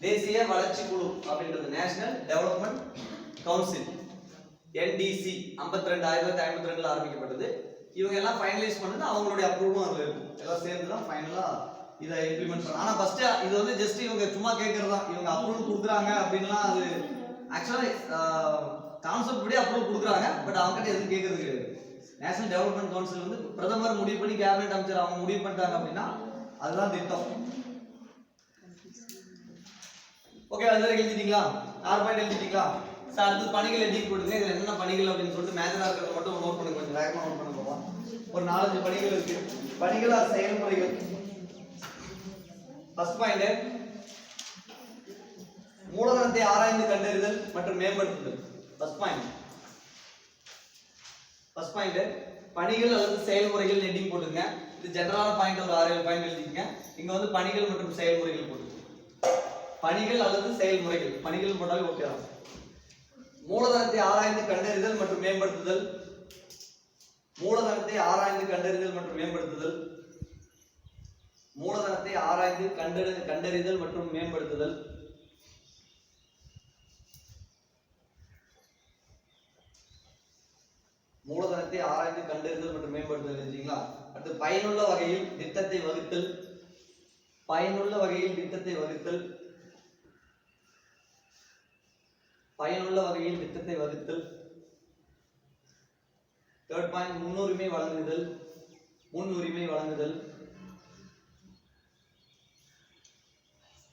தேசிய வளர்ச்சி குழு அப்படின்றது நேஷனல் டெவலப்மெண்ட் கவுன்சில், NDC 1952 ஆரம்பிக்கப்பட்டது. இவங்க எல்லாம் ஃபைனலைஸ் பண்ணது, அவங்களுடைய அப்ரூவலும் அதுல இருக்கும். எல்லாம் சேர்ந்து தான் ஃபைனலா இதை இம்ப்ளிமெண்ட் பண்ண. ஆனா ஃபர்ஸ்ட் இது வந்து ஜஸ்ட் இவங்க சும்மா கேட்கறது தான். இவங்க அப்ரூவல் கொடுக்குறாங்க அப்படின்னா அது ஆக்சுவலா கான்செப்ட் படி அப்ரூவல் கொடுக்குறாங்க. பட் அவங்க கிட்ட எதுவும் கேட்கறது கிடையாது. நேஷனல் டெவலப்மெண்ட் கவுன்சில் வந்து பிரதமர் முடிவு பண்ணி கேபினட் அமைச்சர் அவங்க முடிவு பண்ணிட்டாங்க அப்படின்னா அதுதான் திட்டம். ஓகே, அது எழுதிட்டீங்களா? 6 பாயிண்ட் எழுதிட்டீங்களா? சார் அடுத்து பணிகள் எழுதி போடுங்க. இதுல என்னென்ன பணிகள் அப்படின்னு சொல்லிட்டு மேஜரா இருக்கிறத மட்டும் நோட் பண்ணுங்க, கொஞ்சம் வேகமா நோட் பண்ண போவோம். ஒரு 4-5 பணிகள் இருக்கு. பணிகளா செயல்முறைகள். ஃபர்ஸ்ட் பாயிண்ட் மூலதனத்தை ஆராய்ந்து கண்டறிதல் மற்றும் மேம்படுத்துதல். ஃபர்ஸ்ட் பாயிண்ட் பணிகள் அல்லது செயல்முறைகள் ஹெட்டிங் போட்டுங்க. இது ஜெனரலான பாயிண்ட், ஒரு 6-7 பாயிண்ட் எழுதிக்கங்க. இங்க வந்து பணிகள் மற்றும் செயல்முறைகள் போட்டுங்க. பணிகள் அல்லது செயல்முறைகள், பணிகள் போட்டாலே ஓகே தான். மூலதனத்தை ஆராய்ந்து கண்டறிதல் மற்றும் மேம்படுத்துதல். மூலதனத்தை ஆராய்ந்து கண்டறிதல் மற்றும் மேம்படுத்துதல். மூலதனத்தை ஆராய்ந்து கண்டறிதல் மற்றும் மேம்படுத்துதல். மூலதனத்தை ஆராய்ந்து கண்டறிதல் மற்றும் மேம்படுத்துதல் எழுதிங்களா? அடுத்து பயனுள்ள வகையில் திட்டத்தை வகுத்தல். பயனுள்ள வகையில் திட்டத்தை வகுத்தல். பயனுள்ள வகையில் திட்டத்தை வகுத்தல். தேர்ட் பாயிண்ட் முன்னுரிமை வழங்குதல். முன்னுரிமை வழங்குதல்.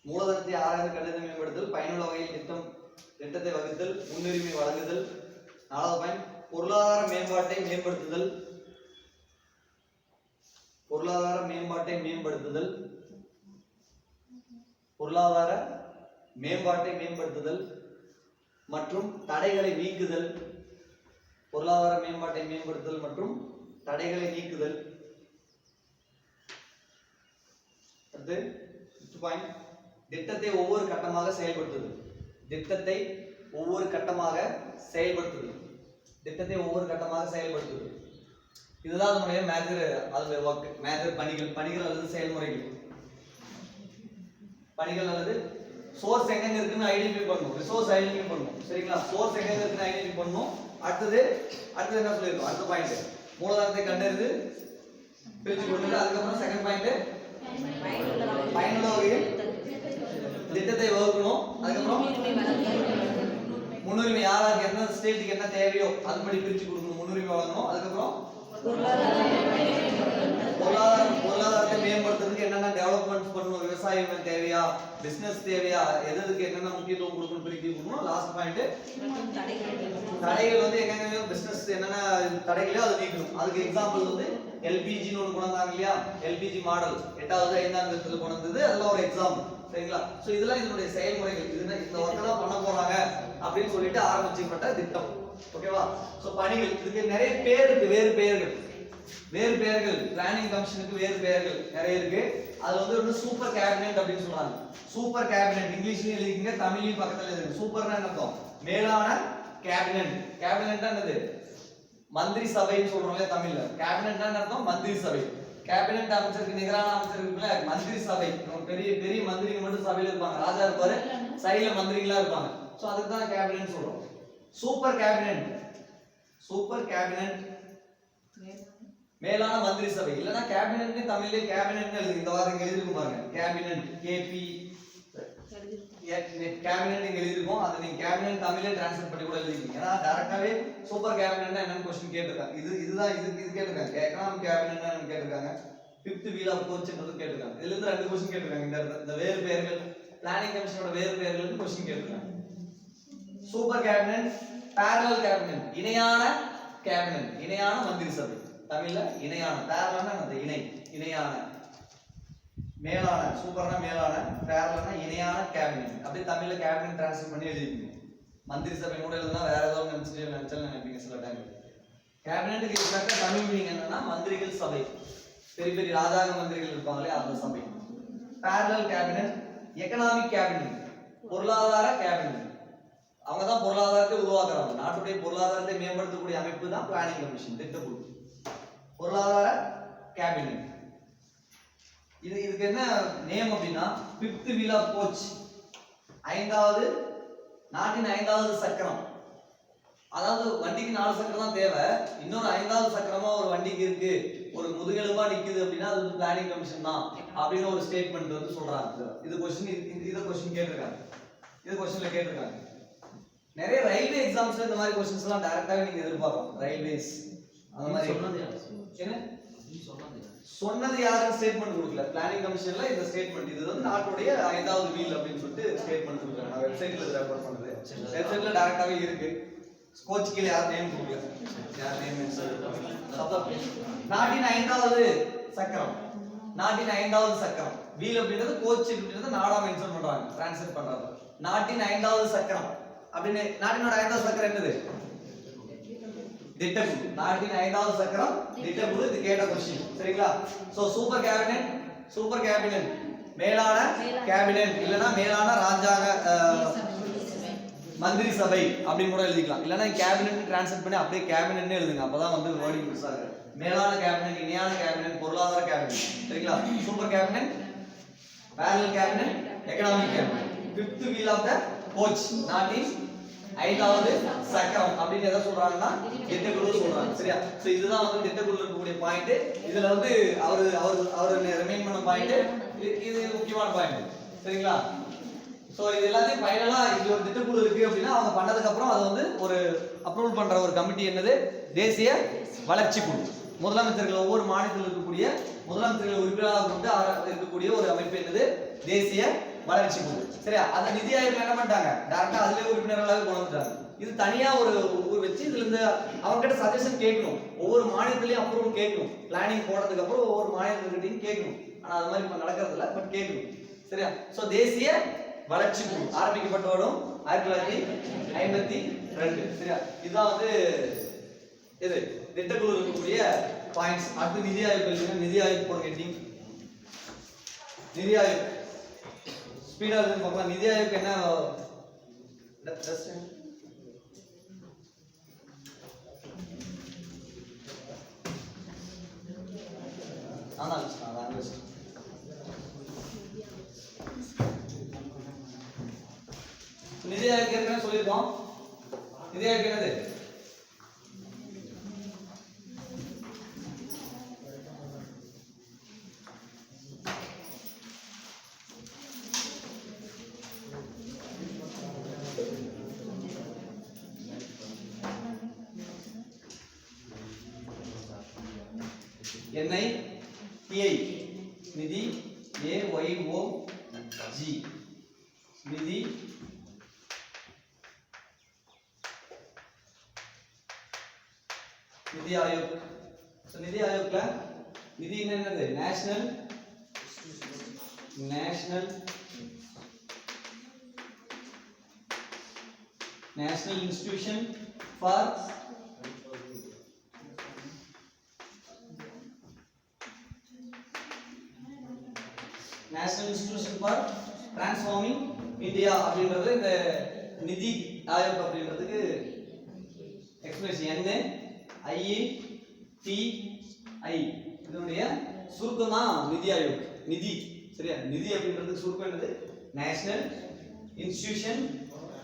மூலதனத்தை ஆராய்ந்து கண்டறிதல் மேம்படுத்தல், பயனுள்ள வகையில் திட்டத்தை வகுத்தல், முன்னுரிமை வழங்குதல். 4வது பாயிண்ட் பொருளாதார மேம்பாட்டை மேம்படுத்துதல். பொருளாதார மேம்பாட்டை மேம்படுத்துதல். பொருளாதார மேம்பாட்டை மேம்படுத்துதல் மற்றும் தடைகளை நீக்குதல். பொருளாதார மேம்பாட்டை மேம்படுத்துதல் மற்றும் தடைகளை நீக்குதல். அடுத்து திட்டத்தை ஒவ்வொரு கட்டமாக செயல்படுத்துதல். திட்டத்தை ஒவ்வொரு கட்டமாக செயல்படுத்துதல். திட்டத்தை ஒவ்வொரு கட்டமாக செயல்படுத்துதல். இதுதான் நம்முடைய மேஜர் பணிகள் அல்லது செயல்முறைகள். பணிகள் அல்லது சோர்ஸ் எங்க இருக்குன்னு ஐடென்டிஃபை பண்ணணும், ரிசோர்ஸ் ஐடென்டிஃபை பண்ணணும். சரிங்களா? சோர்ஸ் எங்க இருக்குன்னு ஐடென்டிஃபை பண்ணணும். அடுத்து என்ன சொல்லிருக்கோம்? அடுத்த பாயிண்ட் மூலதனத்தை கண்டறிந்து பிரிச்சு கொடுங்க. அதுக்கப்புறம் செகண்ட் பாயிண்ட் பயனுள்ள வகையில் திட்டத்தை வகுக்கணும். அதுக்கப்புறம் முன்னுரிமை யாராருக்கு என்ன ஸ்டேட்டுக்கு என்ன தேவையோ அதுபடி பிரிச்சு கொடுக்கணும், முன்னுரிமை வழங்கணும். அதுக்கப்புறம் பொருளாதாரத்தை மேம்படுத்துறதுக்கு என்னென்ன டெவலப்மெண்ட் பண்ணணும், விவசாயம் தேவையா, பிசினஸ் தேவையா, எதுக்கு என்னென்ன முக்கியத்துவம் கொடுக்கணும் பிரித்து கொடுக்கணும். லாஸ்ட் பாயிண்ட் தடைகள் வந்து எங்க பிசினஸ் என்னென்ன தடைகளோ அதை நீக்கணும். அதுக்கு எக்ஸாம்பிள் வந்து எல்பிஜின்னு ஒன்று கொண்டு வந்தாங்க இல்லையா? எல்பிஜி மாடல் 8வது 5ஆம் வகுப்பில் கொண்டு வந்தது, அதெல்லாம் ஒரு எக்ஸாம்பிள். சரிங்களா? ஸோ இதெல்லாம் இதனுடைய செயல்முறைகள். இந்த ஒர்க் தான் பண்ண போறாங்க அப்படின்னு சொல்லிட்டு ஆரம்பிச்சுப்பட்ட திட்டம். ஓகேவா? ஸோ பணிகள் இதுக்கு நிறைய பேர் இருக்கு, வேறு பெயர்கள் பிளானிங் கமிஷனுக்கு வேறு பெயர்கள் நிறைய இருக்கு. அது வந்து சூப்பர் கேபினெட் அப்படின்னு சொல்றாங்க. சூப்பர் கேபினெட் இங்கிலீஷ்லயும் எழுதிக்கங்க, தமிழ்லயும் பக்கத்துல எழுதுங்க. சூப்பர்னா என்ன அர்த்தம்? மேலான கேபினெட். கேபினெட்னா என்னது? மந்திரி சபைன்னு சொல்றோம்ல தமிழ்ல. கேபினெட்னா என்ன அர்த்தம்? மந்திரி சபை. கேபினெட் அமைச்சருக்கு நிகரான அமைச்சர் இருக்குல்ல, மந்திரி சபை. பெரிய பெரிய மந்திரிங்க மட்டும் சபையில இருப்பாங்க, ராஜா இருப்பாரு, சைடுல மந்திரிகளா இருப்பாங்க. சோ அதுக்கு தான் கேபினெட் சொல்றோம். சூப்பர் கேபினெட் மேலான மந்திரி சபை. இல்லனா கேபினெட்னு தமிழ்ல கேபினெட்னு எழுதுங்க. இந்த வாரம் இங்க எழுதிருக்கு பாருங்க, கேபினெட் கேபி கேபினெட் இங்க எழுதிருக்கோம். அதை நீங்க கேபினெட் தமிழ்ல ட்ரான்ஸ்லேட் பண்ணி கூட எழுதிக்கீங்க. ஏன்னா டைரக்டாவே சூப்பர் கேபினெட்னா என்னன்னு क्वेश्चन கேட்டிருக்காங்க. இது கேட்டிருக்காங்க. எகனாமிக் கேபினெட்னா என்னன்னு கேட்டிருக்காங்க. 5th வீல் ஆஃப் கோச்ன்றது கேட்டிருக்காங்க. இதுல இருந்து 2 क्वेश्चन கேட்டிருக்காங்க. இந்த வேறு பெயர்கள் பிளானிங் கமிஷனோட வேறு பேர்களுக்கு क्वेश्चन கேட்கறாங்க. சூப்பர் கேபினட், parallel கேபினட், இணையான கேபினட், இணையான மந்திரி சபை. தமிழ்ல இணையான, parallelனா அந்த இணை, இணையான, மேலான, சூப்பர்னா மேலான, parallelனா இணையான கேபினட். அப்படியே தமிழ்ல கேபினட் ட்ரான்ஸ்லேட் பண்ணி எழுதிருக்கீங்க. மந்திரி சபை கூட எழுதுனா வேற ஏதாவது நினைப்பீங்க சில டைம். கேபினட்டுக்கு எக்ஸாக்ட்டா தமிழ் மீனிங் என்னன்னா மந்திரிகள் சபை. பெரிய பெரிய ராஜாங்க மந்திரிகள் இருப்பாங்களே அந்த சபை. parallel கேபினட், எகனாமிக் கேபினட், பொருளாதார கேபினட். அவங்க தான் பொருளாதாரத்தை உருவாக்குறாங்க. நாட்டுடைய பொருளாதாரத்தை மேம்படுத்தக்கூடிய அமைப்பு தான் பிளானிங் கமிஷன், திட்டக்குழு. பொருளாதார கேபினட். இதுக்கு என்ன நேம் அப்படின்னா ஃபிஃப்த் வீல் ஆஃப் கோச், ஐந்தாவது நாட்டின் ஐந்தாவது சக்கரம். அதாவது வண்டிக்கு 4 சக்கரம் தான் தேவை, இன்னொரு 5வது சக்கரமா ஒரு வண்டிக்கு இருக்கு, ஒரு முதுகெலும்பா நிக்குது அப்படின்னா அது பிளானிங் கமிஷன் தான் அப்படின்னு ஒரு ஸ்டேட்மெண்ட் வந்து சொல்றாங்க. இது क्वेश्चन, இத क्वेश्चन கேட்டிருக்காங்க. இது क्वेश्चनல கேட்டிருக்காங்க. நிறைய ரயில்வே எக்ஸாம்ஸ்ல இந்த மாதிரி क्वेश्चंस எல்லாம் டைரக்டாவே நீங்க எதிர்பார்க்கலாம். ரயில்வேஸ் அந்த மாதிரி சொன்னது யாரும் ஸ்டேட்மெண்ட் கொடுக்கல. பிளானிங் கமிஷன்ல இந்த ஸ்டேட்மெண்ட், இது வந்து நாட்டுடைய 5வது வீல் அப்படின்னு சொல்லிட்டு ஸ்டேட்மெண்ட் கொடுக்குறாங்க. நான் வெப்சைட்ல ரெஃபர் பண்ணது, வெப்சைட்ல டைரக்டாவே இருக்கு. கோச் கீழ யார் நேம் கொடுக்கல, யார் நேம் நாட்டின் 5வது சக்கரம், நாட்டின் 5வது சக்கரம். வீல் அப்படின்றது கோச் அப்படின்றது நாடா மென்ஷன் பண்றாங்க, ட்ரான்ஸ்லேட் பண்றாங்க. நாட்டின் 5வது சக்கரம் அப்படின்னு. நாட்டினோட 5வது சக்கரம் என்னது? திட்டக்குழு. நாட்டின் 5வது சக்கரம் திட்டக்குழு. இது கேட்ட क्वेश्चन சரிங்களா? So super cabinet, super cabinet மேலான கேபினட், இல்லனா மேலான ராஜாங்க மந்திரி சபை அப்படின்னு கூட எழுதிக்கலாம். இல்லனா கேபினட் ட்ரான்ஸ்லேட் பண்ணி அப்படியே கேபினட்னு எழுதுங்க, அப்பதான் வந்து வேர்டிங் மிஸ் ஆகாது. மேலான கேபினட், இணையான கேபினட், பொருளாதார கேபினட் சரிங்களா? Super cabinet, parallel cabinet, economic cabinet. Fifth wheel of the coach, நாட்டின் 5வது சக்கரம் அப்படின்னு எதை சொல்றாங்கன்னா திட்டக்குழு சொல்றாங்க சரியா? சோ இதுதான் வந்து திட்டக்குழு இருக்கக்கூடிய பாயிண்ட். இதுல வந்து அவர் ரிமைண்ட் பண்ண பாயிண்ட் இது முக்கியமான பாயிண்ட் சரிங்களா? சோ இது எல்லாத்தையும் ஃபைனலா இது ஒரு திட்டக்குழு இருக்கு அப்படின்னா அவங்க பண்ணதுக்கு அப்புறம் அது வந்து ஒரு அப்ரூவல் பண்ற ஒரு கமிட்டி என்னது? தேசிய வளர்ச்சி குழு. முதலமைச்சர்கள், ஒவ்வொரு மாநிலத்தில் இருக்கக்கூடிய முதலமைச்சர்கள் உறுப்பினராக கொண்டு இருக்கக்கூடிய ஒரு அமைப்பு என்னது? தேசிய வளர்ச்சி குழு சரியா? அத நிதி ஆயோக் என்ன பண்ணிட்டாங்க? டைரக்டா அதுலயே உறுப்பினர்களாக கொண்டு வந்துட்டாங்க. இது தனியா ஒரு வச்சு இதுல இருந்து அவங்க கிட்ட சஜஷன் கேட்கணும். ஒவ்வொரு மாநிலத்திலயும் அப்ரூவல் கேட்கணும். பிளானிங் போனதுக்கு அப்புறம் ஒவ்வொரு மாநிலத்துக்கிட்டையும் கேட்கணும். ஆனா அது மாதிரி இப்ப நடக்கிறது இல்ல, பட் கேட்கணும் சரியா? சோ தேசிய வளர்ச்சி குழு ஆரம்பிக்கப்பட்ட வருடம் 1952 சரியா? இதுதான் வந்து இது திட்டக்குழு இருக்கக்கூடிய பாயிண்ட்ஸ். அடுத்து நிதி ஆயோக் எழுதுங்க. நிதி ஆயோக் போடுங்க ஹெட்டிங். நிதி ஆயோக் ஸ்பீடா இருந்து பார்க்கலாம். நிதி ஆயோக் என்ன நிதி ஆயோக் ஏற்கனவே சொல்லியிருக்கோம். நிதி ஆயோக் என்னது? NITI நிதி, AYOG நிதி, நிதி ஆயோக். நிதி ஆயோக்ல நிதி என்னது? National institution for national institution for transforming India அப்படின்றது இந்த நிதி ஆயோக் அப்படின்றதுக்கு எக்ஸ்பிளனேஷன். NITI இதனுடைய சுருக்கம் தான் நிதி ஆயோக். நிதி சரியா? நிதி அப்படின்றதுக்கு சுருக்கம் என்னது? National institution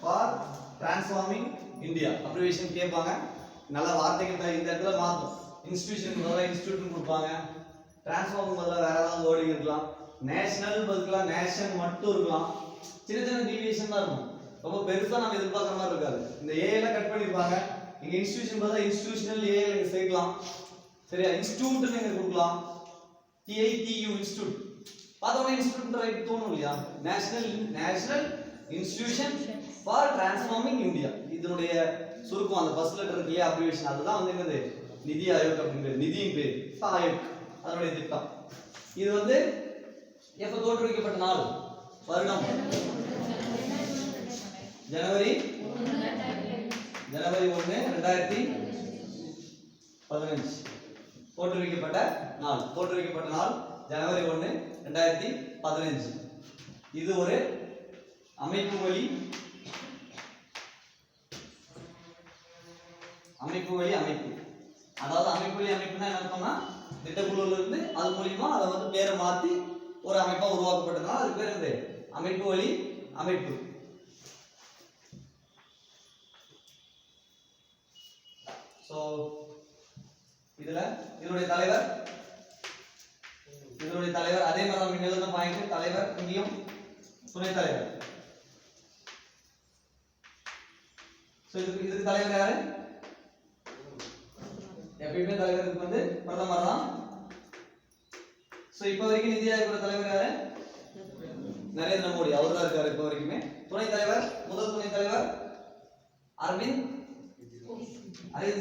for transforming India. Abbreviation கேட்பாங்க. நல்ல வார்த்தைகள் இந்த இடத்துல மாத்தும். இன்ஸ்டிடியூஷன் பதிலா இன்ஸ்டிடியூட் கொடுப்பாங்க. டிரான்ஸ்ஃபார்மிங் பதிலா வேற ஏதாவது வேர்டிங் இருக்கலாம். நேஷனல் பதிலா நேஷன் மட்டும் இருக்கலாம். சின்ன சின்ன டீவியேஷன் தான் இருக்கும். ரொம்ப பெருசா நம்ம எதிர்பார்க்குற மாதிரி இருக்காது. இந்த ஏ எல்லாம் கட் பண்ணிருப்பாங்க. இங்க இன்ஸ்டிடியூஷன் பதிலா இன்ஸ்டிடியூஷனல் ஏ நீங்க சேர்க்கலாம் சரியா? இன்ஸ்டிடியூட் நீங்க கொடுக்கலாம். TITU institute. பார்த்தோன்னே இன்ஸ்டிடியூட் ரைட் தோணும் இல்லையா? National institution for transforming India. இதனுடைய சுருக்கம் அந்த ஃபர்ஸ்ட் லெட்டர் இருக்கு இல்லையா, அப்ரிவேஷன், அதுதான் வந்து என்னது நிதி ஆயோக் அப்படிங்கிறது. நிதியின் பேர் ஆயோக், அதனுடைய திட்டம். இது வந்து எப்ப தோற்றுவிக்கப்பட்ட நாள், வருடம் ஜனவரி 1 2015 தோற்றுவிக்கப்பட்ட நாள் ஜனவரி 1 2015. இது ஒரு அமைப்பு வழி அமைப்பு. அதாவது அமைப்பு வழி அமைப்புனா என்ன அர்த்தம்னா, திட்டக்குழுல இருந்து அது மூலியமா அதை வந்து பேரை மாத்தி ஒரு அமைப்பா உருவாக்கப்பட்டதுனால அதுக்கு பேர் என்னது அமைப்பு வழி அமைப்பு. சோ இதனுடைய தலைவர் அதே மாதிரி தான் எழுதுன பாயிண்ட், தலைவர் இங்கேயும் துணைத் தலைவர். சோ இதுக்கு தலைவர் யாரு? எப்பயுமே தலைவருக்கு வந்து பிரதமர் தான். சோ இப்ப வரைக்கும் நிதி ஆயோகோட தலைவர் யாரு? நரேந்திர மோடி, அவர் தான் இருக்காரு இப்ப வரைக்குமே. துணைத் தலைவர், முதல் துணைத் தலைவர் அரவிந்த்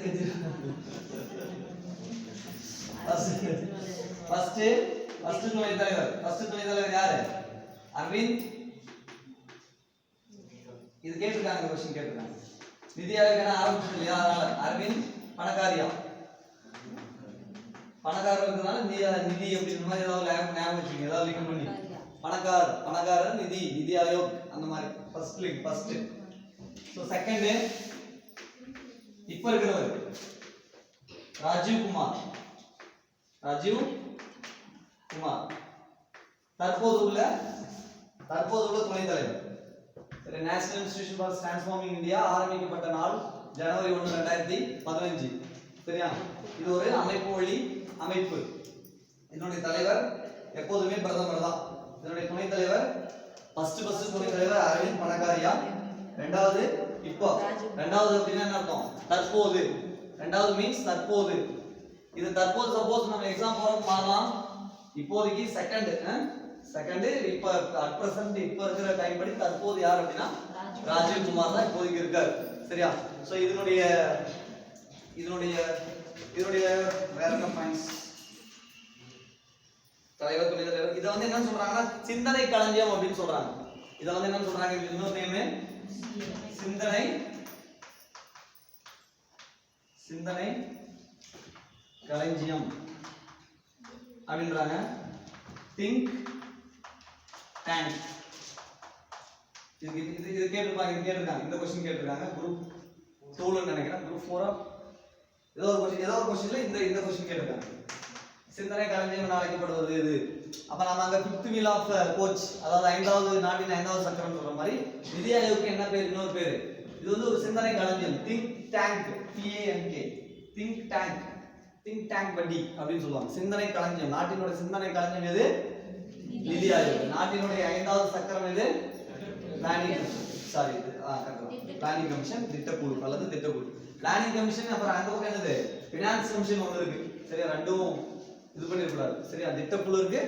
கெஜ்ரிவால். ஃபர்ஸ்ட் துணைத் தலைவர் யாரு? அரவிந்த். இது கேட்டிருக்காங்க, क्वेश्चन கேட்டிருக்காங்க. நிதி ஆயோக் என்ன ஆரம்பிச்சது இல்லையா, அதனால அரவிந்த் பணக்காரியா, பணக்காரர் இருக்கிறதுனால நிதி அப்படின்ற மாதிரி ஏதாவது ஞாபகம் வச்சுக்கோங்க, ஏதாவது லிங்க் பண்ணி பணக்காரர் நிதி ஆயோக் அந்த மாதிரி ஃபர்ஸ்ட். சோ செகண்ட் இப்ப இருக்கிறவர் ராஜீவ் குமார். தற்போது உள்ள துணைத் தலைவர். National institution for transforming India ஆரம்பிக்கப்பட்ட நாள் ஜனவரி 1 2015. சரியா? இது ஒரு அமைப்பு வழி அமைப்பு. இதனுடைய தலைவர் எப்போதுமே பிரதமர் தான். இதனுடைய துணைத் தலைவர் ஃபர்ஸ்ட் துணைத் தலைவர் அரவிந்த் பணக்காரியா. ரெண்டாவது அப்படின்னா என்ன அர்த்தம்? தற்போது. ரெண்டாவது மீன்ஸ் தற்போது. இது தற்போது சப்போஸ் நம்ம எக்ஸாம் போறோம் மாறலாம். இப்போதைக்கு செகண்ட் இப்ப அட் பிரசன்ட் இப்ப இருக்கிற டைம் படி தற்போது யார் அப்படின்னா ராஜீவ் குமார் தான் இப்போதைக்கு இருக்காரு. சரியா? சோ இதனுடைய வேற என்ன பாயிண்ட்ஸ்? தலைவர் துணைத் தலைவர் இத வந்து என்ன சொல்றாங்கன்னா சிந்தனை களஞ்சியம் அப்படின்னு சொல்றாங்க. இத வந்து என்ன சொல்றாங்க, இன்னொரு நேம் சிந்தனை களஞ்சியம் அப்படின்றாங்க. Think tank. இது கேட்டிருக்காங்க. இந்த क्वेश्चन கேட்டிருக்காங்க குரூப் 2ல நினைக்கிறேன், குரூப் 4 ஏதோ ஒரு क्वेश्चनல இந்த क्वेश्चन கேட்டிருக்காங்க. சிந்தனை களஞ்சியம் அழைக்கப்படுவது இது. அப்ப நாம அங்க 5th wheel of coach, அதாவது நாட்டின் 5வது சக்கரம் சொல்ற மாதிரி நிதி ஆயோக்கு என்ன பேர், இன்னொரு பேரு. இது வந்து ஒரு சிந்தனை களஞ்சியம். Think tank, TANK, think tank படி அப்படின்னு சொல்லுவாங்க. சிந்தனை களஞ்சியம், நாட்டினுடைய சிந்தனை களஞ்சியம் எது? நிதி ஆயோக். நாட்டினுடைய 5வது சக்கரம் எது? பிளானிங் கமிஷன், திட்டக்குழு அல்லது திட்டக்குழு. பிளானிங் கமிஷன் அப்புறம் அந்த பக்கம் என்னது ஃபினான்ஸ் கமிஷன் ஒன்று இருக்கு. சரியா? ரெண்டும் இது பண்ணிடக்கூடாது. சரியா? திட்டக்குழு இருக்கு,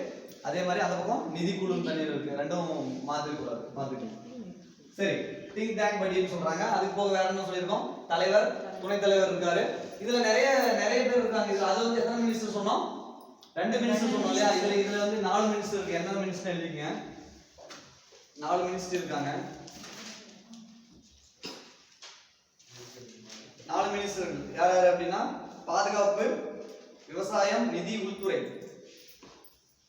அதே மாதிரி அந்த பக்கம் நிதிக்குழு தண்ணீர் இருக்கு. ரெண்டும் மாத்திக்கணும். சரி, திங்க் டேங்க் படின்னு சொல்றாங்க. அதுக்கு போக வேற என்ன சொல்லியிருக்கோம்? தலைவர், துணைத் தலைவர் இருக்காரு. இதுல நிறைய பேர் இருக்காங்க. இதுல அது வந்து எத்தனை மினிஸ்டர் சொன்னோம்? 2 மினிஸ்டர் சொன்னோம் இல்லையா? இதுல வந்து 4 மினிஸ்டர் இருக்கு. என்ன மினிஸ்டர் எழுதிங்க? 4 மினிஸ்டர் இருக்காங்க. 4 மினிஸ்டர் யார் அப்படின்னா பாதுகாப்பு, விவசாயம், நிதி, உள்துறை.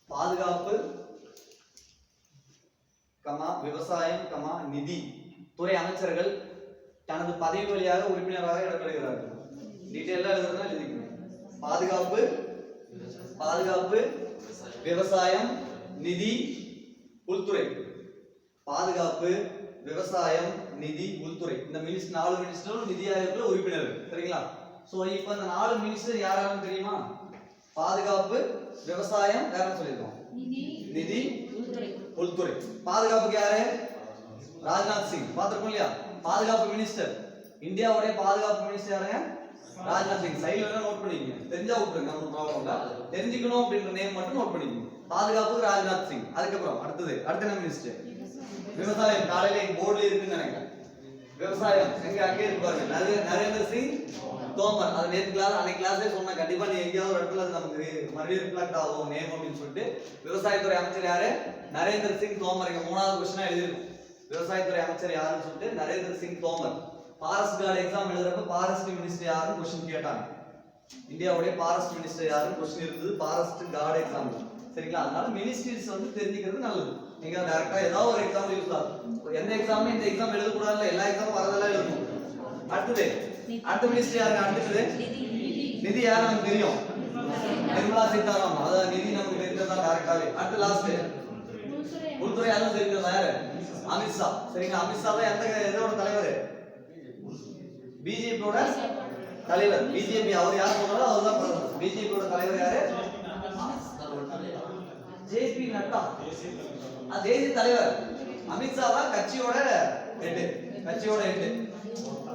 பாதுகாப்பு, விவசாயம், நிதி துறை அமைச்சர்கள் தனது பதவி வழியாக உறுப்பினராக இடம்பெறுகிறார்கள். டீடைலா எழுதுறதா எழுதிக்கணும். பாதுகாப்பு, விவசாயம், நிதி, உள்துறை. பாதுகாப்பு, விவசாயம், நிதி, உள்துறை. இந்த 4 மினிஸ்டரும் நிதி ஆயோக்ல உறுப்பினர்கள். சரிங்களா? சோ இப்போ இந்த 4 மினிஸ்டர் யாராலும் தெரியுமா? பாதுகாப்பு, விவசாயம், வேற சொல்லிருக்கோம், நிதி, உள்துறை. பாதுகாப்புக்கு யாரு? ராஜ்நாத் சிங். பாத்துருக்கோம் இல்லையா? பாதுகாப்பு மினிஸ்டர். இந்தியாவுடைய பாதுகாப்பு மினிஸ்டர் யாருங்க? ராஜ்நாத் சிங். சைடுல வேணா நோட் பண்ணிக்கங்க, தெரிஞ்சா விட்டுருங்க, ஒன்றும் ப்ராப்ளம் இல்லை. தெரிஞ்சுக்கணும் அப்படின்ற நேம் மட்டும் நோட் பண்ணிக்கங்க. பாதுகாப்புக்கு ராஜ்நாத் சிங். அதுக்கப்புறம் அடுத்த என்ன மினிஸ்டர்? விவசாயம். காலையில போர்டுல இருக்குன்னு நினைக்கிறேன். விவசாயம் எங்க அங்கே இருக்கு பாருங்க, நரேந்திர சிங் தோமர். அது நேற்று கிளாஸ் அன்னைக்கு கிளாஸே சொன்னேன், கண்டிப்பா நீ எங்கேயாவது ஒரு இடத்துல நமக்கு மறுபடியும் ரிஃப்ளெக்ட் ஆகும் நேம் அப்படின்னு சொல்லிட்டு. விவசாயத்துறை அமைச்சர் யாரு? நரேந்திர சிங் தோமர். இங்க 3வது கொஸ்டினா எழுதிருக்கும். விவசாயத்துறை அமைச்சர் யாருன்னு சொல்லிட்டு Narendra Singh Tomar. Forest guard exam எழுதுறப்ப ஃபாரஸ்ட் மினிஸ்டர் யாருன்னு கொஸ்டின் கேட்டாங்க. இந்தியாவுடைய ஃபாரஸ்ட் மினிஸ்டர் யாருன்னு கொஸ்டின் இருந்தது ஃபாரஸ்ட் கார்டு எக்ஸாம். சரிங்களா? அதனால மினிஸ்ட்ரிஸ் வந்து தெரிஞ்சுக்கிறது நல்லது. நீங்க டைரக்டா ஏதாவது ஒரு எக்ஸாம் யூஸ் ஆகும். எந்த எக்ஸாமே இந்த எக்ஸாம் எழுதக்கூடாதுல, எல்லா எக்ஸாமும் வரதெல்லாம் எழுதணும். அடுத்த மினிஸ்டர் யாருங்க? அடுத்தது நிதி. யாரு நமக்கு தெரியும்? நிர்மலா சீதாராமன். அதாவது நிதி நமக்கு தெரிஞ்சதா டைரக்டாவே. அடுத்து லாஸ்ட் உள்துறை. அதுவும் தெரிஞ்சதா யாரு? அமித்ஷா. சரிங்களா? அமித்ஷா தான் எதோட தலைவர்? பிஜேபியோட தலைவர். பிஜேபி அவர் யார் சொன்னாலும் அவர் தான் பிரதமர். பிஜேபியோட தலைவர் யாரு? ஜேபி நட்டா. தேசிய தலைவர். அமித்ஷா தான் கட்சியோட ஹெட்.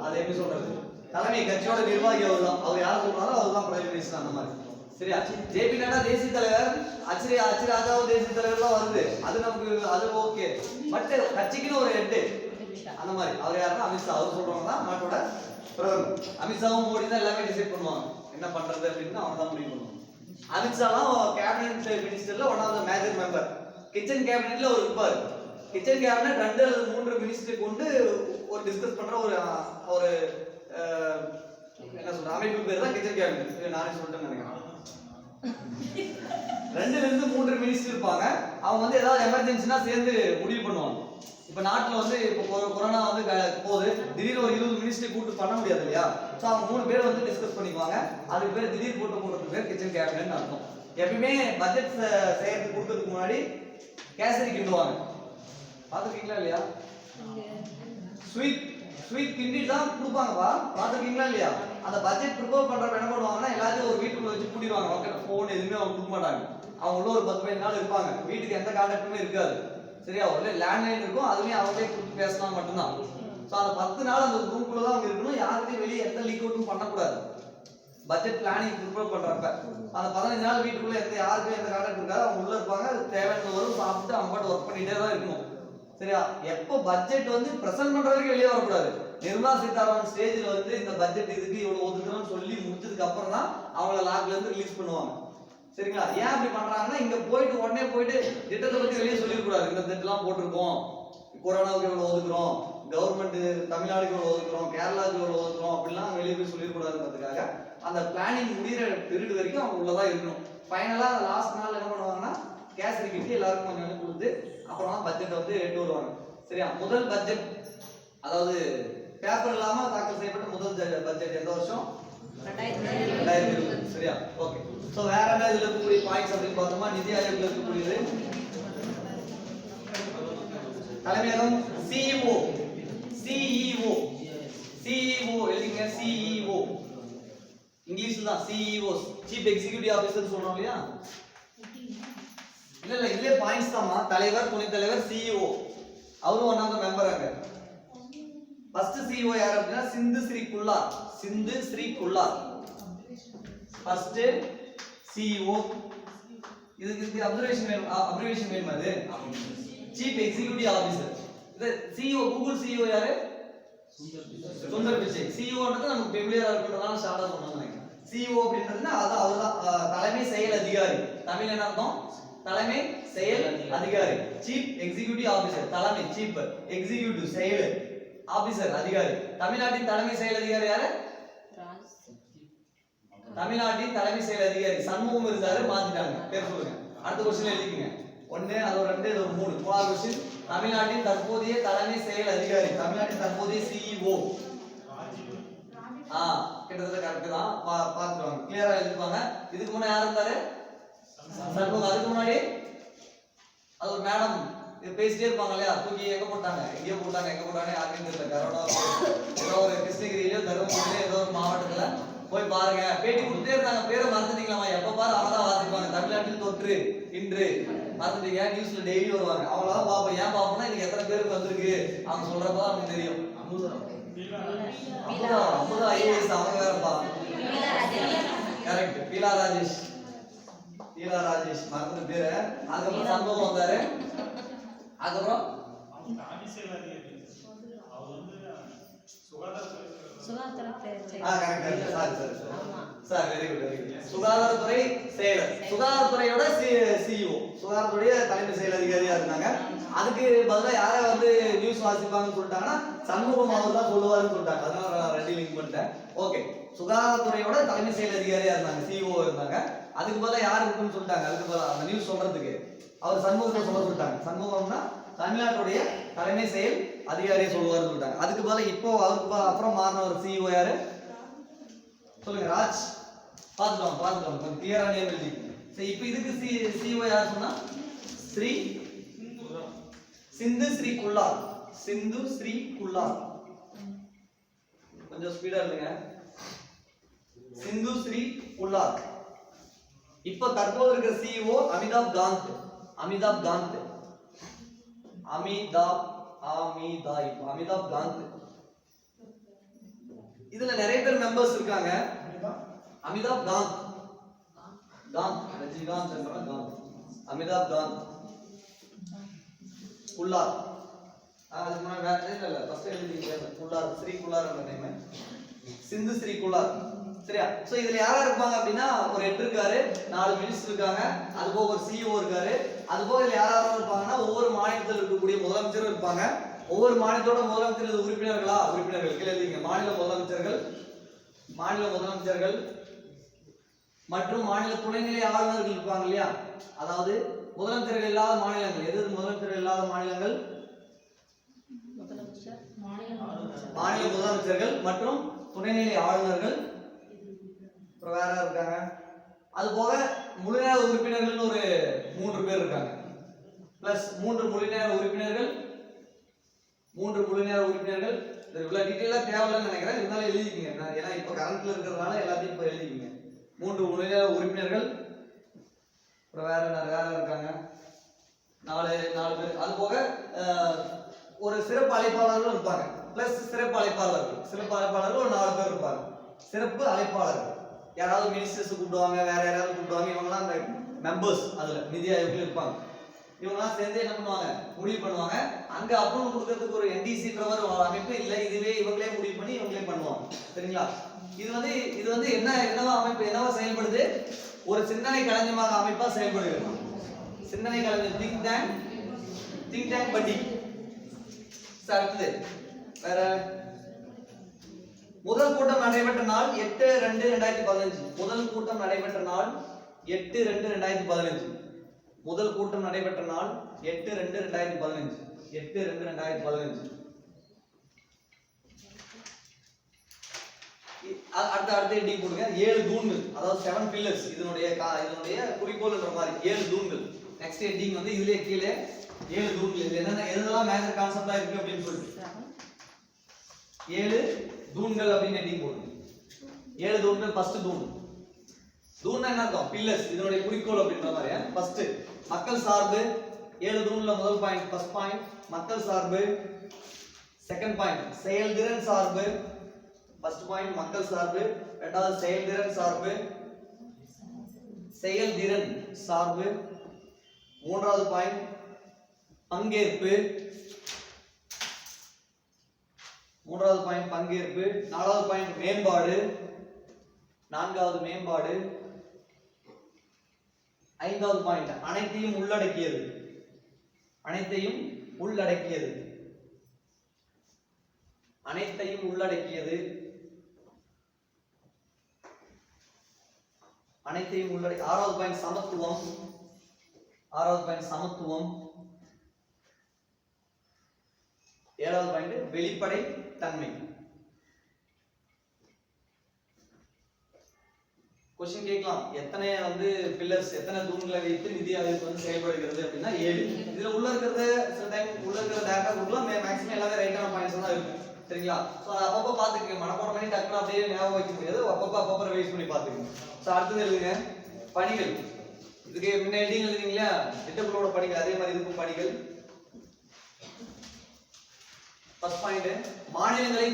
அது எப்படி சொல்றது? தலைமை, கட்சியோட நிர்வாகி அவர் தான். அவர் யார் சொல்றாரோ அவர் தான் பிரைம் மினிஸ்டர் அந்த மாதிரி. சரியா? ஜேபி நட்டா தேசிய தலைவர். அச்ரி ராஜாவும் தேசிய தலைவர் தான் வருது. அது நமக்கு அது ஓகே. பட் கட்சிக்குன்னு ஒரு ஹெட் அந்த மாதிரி. அவர் யாருன்னா அமித்ஷா. அவர் சொல்றவங்க தான் நாட்டோட பிரதமர். அமித்ஷாவும் மோடி தான் எல்லாமே டிசைட் பண்ணுவாங்க, என்ன பண்றது அப்படின்னு அவங்க தான் முடிவு பண்ணுவாங்க. அமித்ஷாலாம் கேபினெட் மினிஸ்டர்ல one of the major member. Kitchen கேபினெட்ல ஒரு இருப்பாரு. கிச்சன் கேபினெட் 2 அல்லது 3 மினிஸ்டர் கொண்டு ஒரு டிஸ்கஸ் பண்ற ஒரு என்ன சொல்ற அமைப்பு பேர் தான் கிச்சன் கேபினெட். நானே சொல்லிட்டேன்னு நினைக்கிறேன். 2 ல இருந்து 3 மினிஸ்டர் இருப்பாங்க. அவங்க வந்து ஏதாவது எமர்ஜென்சினா சேர்ந்து முடிவு பண்ணுவாங்க. இப்ப நாட்டுல வந்து இப்போ கொரோனா வந்து போகுது, திடீர்னு ஒரு 20 மினிஸ்டர் கூட்டு பண்ண முடியாது இல்லையா? சோ அவங்க 3 பேர் வந்து டிஸ்கஸ் பண்ணிக்குவாங்க. அதுக்கு பேர் திடீர் கூட்டம் போடுறதுக்கு பேர் கிச்சன் கேபினெட்னு அர்த்தம். எப்பயுமே பட்ஜெட் செய்யறதுக்கு கொடுக்கறதுக்கு முன்னாடி கேசரி கிண்டுவாங்க. பாத்துருக்கீங்களா இல்லையா? ஸ்வீட் கிண்டி தான் கொடுப்பாங்கப்பா. பாத்துருக்கீங்களா இல்லையா? அந்த பட்ஜெட் ப்ரிப்பேர் பண்றப்ப என்ன பண்ணுவாங்கன்னா எல்லாத்தையும் ஒரு வீட்டுக்குள்ள வச்சு கூட்டிடுவாங்க. மக்கள் போன் எதுவுமே அவங்க கொடுக்க மாட்டாங்க. அவங்க உள்ள ஒரு 10-15 நாள் இருப்பாங்க. வீட்டுக்கு எந்த கான்டாக்டுமே இருக்காது. சரியா? ஒரு லேண்ட்லைன் இருக்கும், அதுவே அவங்களே கூப்பிட்டு பேசலாம் மட்டும்தான். ஸோ அந்த 10 நாள் அந்த ரூம்குள்ள தான் அவங்க இருக்கணும். யாருக்கையும் வெளியே எந்த லீக் அவுட்டும் பண்ணக்கூடாது. பட்ஜெட் பிளானிங் ப்ரிப்பேர் பண்றப்ப அந்த 15 நாள் வீட்டுக்குள்ள யாருக்கும் எந்த கான்டாக்ட் இருக்காது. அவங்க உள்ள இருப்பாங்க, தேவையான வரும், சாப்பிட்டு அவங்க பாட்டு ஒர்க் பண்ணிட்டே தான் இருக்கணும். சரியா? எப்போ பட்ஜெட் வந்து பிரசன்ட் பண்ற வரைக்கும் வெளியே வரக்கூடாது. நிர்மலா சீதாராமன் ஸ்டேஜ்ல வந்து இந்த பட்ஜெட் இதுக்கு இவ்வளவு ஒதுக்கணும்னு சொல்லி முடிச்சதுக்கு அப்புறம் தான் அவங்கள லாக்ல இருந்து ரிலீஸ் பண்ணுவாங்க. சரிங்களா? ஏன் அப்படி பண்றாங்கன்னா, இங்க போயிட்டு உடனே போயிட்டு திட்டத்தை பத்தி வெளியே சொல்லிடக்கூடாது. இந்த திட்டம்லாம் போட்டிருக்கோம், கொரோனாவுக்கு இவ்வளவு ஒதுக்குறோம், கவர்மெண்ட் தமிழ்நாடுக்கு இவ்வளவு ஒதுக்குறோம், கேரளாவுக்கு இவ்வளவு ஒதுக்குறோம் அப்படிலாம் வெளியே போய் சொல்லிடக்கூடாதுன்றதுக்காக அந்த பிளானிங் முடிகிற பீரியட் வரைக்கும் அவங்க உள்ளதான் இருக்கணும். ஃபைனலா லாஸ்ட் நாள் என்ன பண்ணுவாங்கன்னா கேசரி கிட்டி எல்லாருக்கும் கொஞ்சம் கொடுத்து அப்புறமா பட்ஜெட் வந்து எட்டு வருவாங்க. சரியா? முதல் பட்ஜெட், அதாவது பேப்பர் இல்லாம தாக்கல் செய்யப்பட்ட முதல் பட்ஜெட் எந்த வருஷம்? 2020. சரியா? ஓகே. சோ வேற என்ன இதுல இருக்கக்கூடிய பாயிண்ட்ஸ் அப்படின்னு பார்த்தோமா, நிதி ஆயோக்ல இருக்கக்கூடியது தலைமையகம் CEO எழுதிங்க. CEO இங்கிலீஷ்ல தான் CEO, சீஃப் எக்ஸிகியூட்டிவ் ஆபீசர் சொல்றோம் இல்லையா? இல்ல இதுல பாயிண்ட்ஸ் தான்மா. தலைவர், துணைத் தலைவர், CEO அவரும் ஒன் ஆஃப் தி மெம்பர். அங்க ஃபர்ஸ்ட் CEO யார் அப்படினா சிந்து ஸ்ரீ குல்லார் ஃபர்ஸ்ட் CEO. இதுக்கு அப்ரிவேஷன் வேணுமா? அது சீஃப் எக்ஸிகியூட்டிவ் ஆபீசர். இது CEO, கூகுள் CEO யாரு? சுந்தர் பிச்சை. CEOன்றது நமக்கு ஃபெமிலியரா இருக்குன்றதால ஷார்ட்டா சொன்னாங்க. CEO அப்படின்றதுனா அது அவர்தான் தலைமை செயல் அதிகாரி. தமிழ்ல என்ன அர்த்தம்? தலைமை செயல் அதிகாரி. Chief executive officer. தலைமை சீஃப், எக்ஸிகியூட்டிவ் செயல், ஆபீசர் அதிகாரி. தமிழ்நாட்டின் தலைமை செயல் அதிகாரி யாரு? தமிழ்நாட்டின் தலைமை செயல் அதிகாரி சண்முகம் இருந்தாரு, மாத்திட்டாங்க. பேர் சொல்லுங்க. அடுத்த क्वेश्चन எழுதிக்கங்க. 1 அது 2 இது 3. மூணாவது क्वेश्चन தமிழ்நாட்டின் தற்போதைய தலைமை செயல் அதிகாரி. தமிழ்நாட்டின் தற்போதைய CEO. கிட்டத்தட்ட கரெக்ட் தான். பாத்துவாங்க, கிளியரா எழுதிப்பாங்க. இதுக்கு முன்னாடி யார் இருந்தாரு? சண்முகம். அதுக்கு முன்னாடி அது ஒரு மேடம் பேசிட்டே இருப்பாங்க இல்லையா? தூக்கி எங்க போட்டாங்க, எங்க போட்டாங்க யாருக்கும் தெரியல. கரோனா ஏதோ ஒரு கிருஷ்ணகிரியிலயோ தருமபுரியிலயோ ஏதோ ஒரு மாவட்டத்துல போய் பாருங்க, பேட்டி கொடுத்தே இருந்தாங்க. பேரை மறந்துட்டீங்களாமா? எப்ப பாரு அவங்கதான் வாசிப்பாங்க. தமிழ்நாட்டில் தொற்று இன்று மறந்துட்டீங்க. நியூஸ்ல டெய்லி வருவாங்க. அவங்களாதான் பாப்போம். ஏன் பாப்போம்னா இன்னைக்கு எத்தனை பேருக்கு வந்திருக்கு அவங்க சொல்றப்பதான் நமக்கு தெரியும். 50 IAS அவங்க வேறப்பா. கரெக்ட், பீலா ராஜேஷ். பீலா ராஜேஷ் மறந்து பேரு. அதுக்கப்புறம் சண்முகம் வந்தாரு. அதுக்கப்புறம் சுகாதாரத்துறை செயலர், சுகாதாரத்துறையோட சிஇஓ, சுகாதாரத்துறைய தலைமை செயல் அதிகாரியா இருந்தாங்க. அதுக்கு பதிலா யார வந்து நியூஸ் வாசிப்பாங்கன்னு சொல்லிட்டாங்கன்னா சண்முகம் அவர் தான் சொல்லுவாருன்னு சொல்லிட்டாங்க. அதனால நான் ரெண்டு லிங்க் பண்ணிட்டேன். ஓகே, சுகாதாரத்துறையோட தலைமை செயல் அதிகாரியா இருந்தாங்க, சிஇஓ இருந்தாங்க. அதுக்கு பதிலா யார் இருக்குன்னு சொல்லிட்டாங்க. அதுக்கு பதிலா அந்த நியூஸ் சொல்றதுக்கு அவர் சண்முகத்தை சொல்ல சொல்லிட்டாங்க. சண்முகம்னா தமிழ்நாட்டுடைய தலைமை செயல் அதிகாரியை சொல்லுவாருன்னு சொல்லிட்டாங்க. அதுக்கு பதிலா இப்போ அவருக்கு அப்புறம் மாறின ஒரு சிஇஓ யாரு சொல்லுங்க? ராஜ். பாத்துக்கலாம் கொஞ்சம் கிளியரா நேம் எழுதி. சரி, இப்போ இதுக்கு சிஇஓ யார் சொன்னா? ஸ்ரீ சிந்து ஸ்ரீ குல்லார். சிந்து ஸ்ரீ குல்லார். கொஞ்சம் ஸ்பீடா இல்லைங்க. சிந்து ஸ்ரீ குல்லார். இப்போ தற்போது இருக்கிற சிஇஓ அமிதாப் காந்த். அமிதாப் காந்த். அமிதாப் காந்த். இதுல நிறைய பேர் மெம்பர்ஸ் இருக்காங்க. அமிதாப் காந்த், ரஜினிகாந்த் என்ற காந்த், அமிதாப் காந்த், குல்லார். அதுக்கு முன்னாடி வேற இல்ல ஃபர்ஸ்ட் எழுதிங்க. குல்லார், ஸ்ரீ குல்லார் என்ற நேம். சிந்து ஸ்ரீ குல்லார். சரியா? சோ இதுல யாரா இருப்பாங்க அப்படின்னா ஒரு ஹெட் இருக்காரு, 4 மினிஸ்டர் இருக்காங்க, அது போக ஒரு சிஇஓ இருக்காரு. அது போக இதுல யாரா இருப்பாங்கன்னா ஒவ்வொரு மாநிலத்தில் இருக்கக்கூடிய முதலமைச்சரும் இருப்பாங்க. ஒவ்வொரு மாநிலத்தோட முதலமைச்சர் உறுப்பினர்கள் கீழே எழுதிங்க. மாநில முதலமைச்சர்கள் மற்றும் மாநில துணைநிலை ஆளுநர்கள் இருப்பாங்க இல்லையா? அதாவது முதலமைச்சர்கள் இல்லாத மாநிலங்கள் எது? முதலமைச்சர்கள் இல்லாத மாநிலங்கள் மாநில முதலமைச்சர்கள் மற்றும் துணைநிலை ஆளுநர்கள். வேற இருக்காங்க. அது போக முழுநேர உறுப்பினர்கள் ஒரு 3 பேர் இருக்காங்க. பிளஸ் 3 முழுநேர உறுப்பினர்கள். இவ்வளவு டீடைலா தேவையில்லைன்னு நினைக்கிறேன். இருந்தாலும் எழுதிக்கங்க. ஏன்னா இப்ப கரண்ட்ல இருக்கிறதுனால எல்லாத்தையும் இப்ப எழுதிக்கங்க. 3 முழுநேர உறுப்பினர்கள். வேற இருக்காங்க 4 பேர். அது போக ஒரு சிறப்பு அழைப்பாளர்கள் இருப்பாங்க. பிளஸ் சிறப்பு அழைப்பாளர்கள் ஒரு 4 பேர் இருப்பாங்க. சிறப்பு அழைப்பாளர்கள் யாராவது மினிஸ்டர்ஸ் கூப்பிடுவாங்க, வேற யாராவது கூப்பிடுவாங்க. இவங்கலாம் அந்த மெம்பர்ஸ், அதுல நிதி ஆயோக்ல இருப்பாங்க. இவங்கலாம் சேர்ந்து என்ன பண்ணுவாங்க? முடிவு பண்ணுவாங்க. அங்க அப்ரூவல் கொடுக்கிறதுக்கு ஒரு என்டிசின்ற ஒரு அமைப்பு இல்ல, இதுவே இவங்களே முடிவு பண்ணி இவங்களே பண்ணுவாங்க. சரிங்களா? இது வந்து என்னவா அமைப்பு, என்னவா செயல்படுது? ஒரு சிந்தனை களஞ்சியமாக அமைப்பா செயல்படுகிறது. சிந்தனை களஞ்சியம், திங்க் டேங்க் பட்டி. அடுத்தது வேற முதல் கூட்டம் நடைபெற்ற நாள் 8/2/2015. முதல் கூட்டம் நடைபெற்ற நாள் 8/2/2015. முதல் கூட்டம் நடைபெற்ற நாள் 8/2/2015. 8/2/2015. அடுத்த ஹெட்டிங் போடுங்க. 7 தூண்கள், அதாவது 7 pillars. இதனுடைய குறிக்கோள்ன்ற மாதிரி 7 தூண்கள். நெக்ஸ்ட் ஹெட்டிங் வந்து இதுலயே கீழே 7 தூண்கள். இது என்னெல்லாம் மேஜர் கான்செப்டா இருக்கு அப்படின்னு சொல்லிட்டு 7 தூண்கள் அப்படின்னு ஹெட்டிங் போடுங்க. 7 தூண்கள். ஃபர்ஸ்ட் தூண்னா என்ன அர்த்தம்? பில்லர்ஸ். இதனுடைய குறிக்கோள் அப்படின்ற மாதிரி. ஃபர்ஸ்ட் மக்கள் சார்பு. 7 தூண்ல முதல் பாயிண்ட், ஃபர்ஸ்ட் பாயிண்ட் மக்கள் சார்பு. செகண்ட் பாயிண்ட் செயல்திறன் சார்பு. ஃபர்ஸ்ட் பாயிண்ட் மக்கள் சார்பு. இரண்டாவது செயல்திறன் சார்பு. மூன்றாவது பாயிண்ட் பங்கேற்பு. நாலாவது பாயிண்ட் மேம்பாடு. நான்காவது மேம்பாடு. ஐந்தாவது பாயிண்ட் அனைத்தையும் உள்ளடக்கியது. அனைத்தையும் உள்ளடக்கியது. ஆறாவது பாயிண்ட் சமத்துவம். ஏழாவது பாயிண்ட் வெளிப்படை தன்மை. क्वेश्चन கேட்கலாம், எத்தனை வந்து பில்லர்ஸ், எத்தனை தூண்களை வைத்து நிதி ஆயோக் வந்து செயல்படுகிறது அப்படின்னா 7. இதுல உள்ள இருக்கிறது சில டைம் உள்ள இருக்கிற டேட்டா குரூப்ல மேக்ஸிமம் எல்லாமே ரைட்டான பாயிண்ட்ஸ் தான் இருக்கும். சரிங்களா? சோ அப்பப்போ பாத்துக்கங்க. மனப்பாடம் பண்ணி டக்குனு அப்படியே ஞாபகம் வைக்க முடியாது. அப்பப்போ ரிவைஸ் பண்ணி பாத்துக்கங்க. சோ அடுத்தது எழுதுங்க பணிகள். இதுக்கு முன்ன ஹெட்டிங் எழுதுறீங்களா? திட்டக்குழுவோட பணிகள். அதே மாதிரி இதுக்கும் பணிகள். ஃபர்ஸ்ட் பாயிண்ட் மாநிலங்களை